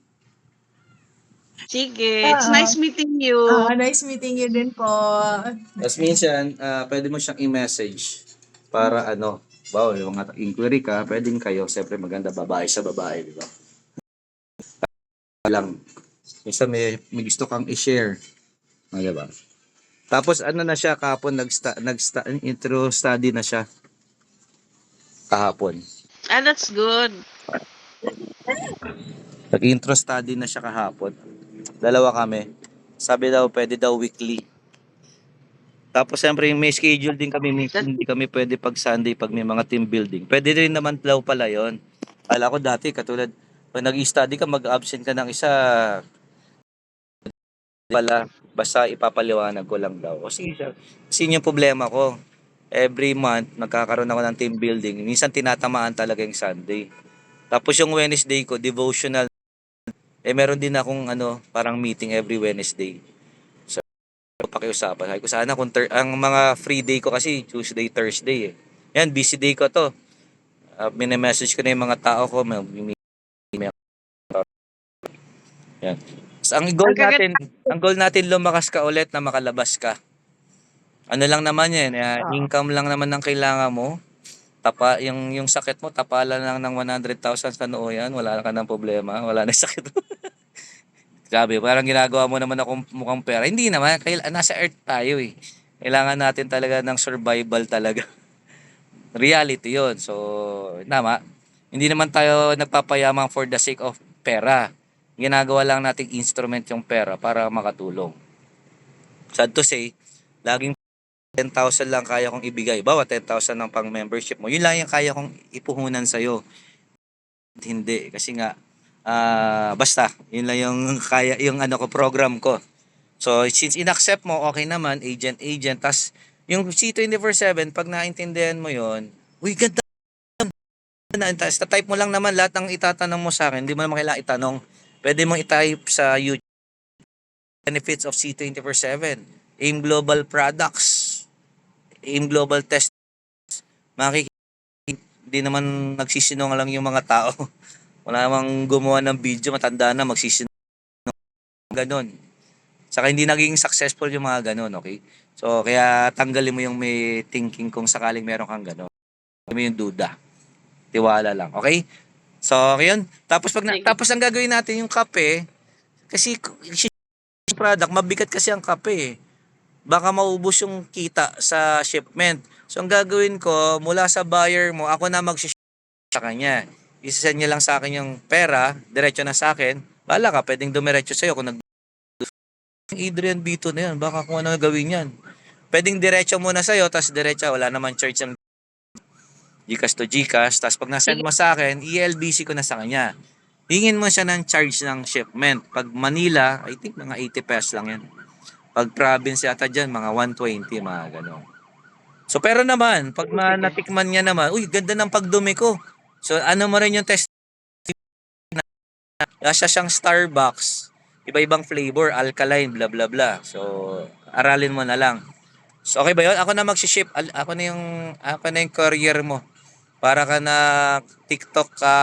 Sige. It's nice meeting you. Nice meeting you din po. Tapos minsan, pwede mo siyang i-message para yung mga inquiry ka, pwedeng kayo, siyempre maganda babae sa babae, di ba? Lang. Minsan may gusto kang i-share. Di ba? Tapos na siya kahapon, intro study na siya. Kahapon. That's good. Nag-intro study na siya kahapon. 2 kami. Sabi daw, pwede daw weekly. Tapos siyempre may schedule din kami, hindi kami pwede pag Sunday pag may mga team building. Pwede rin naman daw pala yon. Akala ko dati, katulad, pag nag-study ka, mag-absent ka ng isa, pala, basta ipapaliwanag ko lang daw. Kasi yung problema ko, every month, nagkakaroon ako ng team building. Minsan tinatamaan talaga yung Sunday. Tapos yung Wednesday ko, devotional. Meron din akong parang meeting every Wednesday. So, pakiusapan. Sabi ko sana kung ang mga free day ko kasi Tuesday, Thursday. Yan, busy day ko to. Message ko na yung mga tao ko. Yan. So, ang goal natin lumakas ka ulit na makalabas ka. Ano lang naman yan, income lang naman ang kailangan mo. yung sakit mo, tapalan lang ng 100,000 sa noo yan, wala ka ng problema, wala na yung sakit mo. Sabi, parang ginagawa mo naman akong mukhang pera. Hindi naman, nasa earth tayo eh. Kailangan natin talaga ng survival talaga. Reality yon. So, tama. Hindi naman tayo nagpapayamang for the sake of pera. Ginagawa lang nating instrument yung pera para makatulong. Sad to say, laging 10,000 lang kaya kong ibigay. Bawa 10,000 ng pang membership mo. Yun lang yung kaya kong ipuhunan sa'yo. Hindi. Kasi nga, basta, yun lang yung kaya, yung ano ko, program ko. So, since inaccept mo, okay naman, agent. Tas, yung C24/7, pag naintindihan mo yon, uy, ganda na. Tas, type mo lang naman lahat ng itatanong mo sa akin. Hindi mo naman kailangan itanong. Pwede mong i-type sa YouTube, benefits of C24/7, AIM Global Products, AIM Global Test. Makikita, hindi naman nagsisinungaling yung mga tao. Wala namang gumawa ng video, matanda na, magsisinungaling. Ganon. Saka hindi naging successful yung mga ganon, okay? So, kaya tanggalin mo yung may thinking kung sakaling meron kang ganon. Tanggalin mo yung duda. Tiwala lang, okay? So, yun. Tapos, Sige. tapos ang gagawin natin yung kape, kasi product, mabigat kasi ang kape eh. Baka maubos yung kita sa shipment. So, ang gagawin ko, mula sa buyer mo, ako na mag-ship sa kanya. Isasend niya lang sa akin yung pera, diretso na sa akin. Bala ka, pwedeng dumiretso sa'yo kung Adrian Bito na yan, baka kung ano gawin yan. Pwedeng diretso muna sa'yo, tas diretso, wala naman charge ng Gcash to Gcash. Tas pag nasend mo sa akin, ELBC ko na sa kanya. Hingin mo siya ng charge ng shipment. Pag Manila, I think mga 80 pesos lang yan. Pag province yata dyan, mga 120, mga gano'n. So pero naman, pag natikman niya naman, uy, ganda ng pagdumi ko. So ano mo rin yung test, nasa siyang Starbucks, iba-ibang flavor, alkaline, bla bla bla. So aralin mo na lang. So okay ba 'yon? Ako na magsi-ship, ako na yung courier mo. Para ka na TikTok ka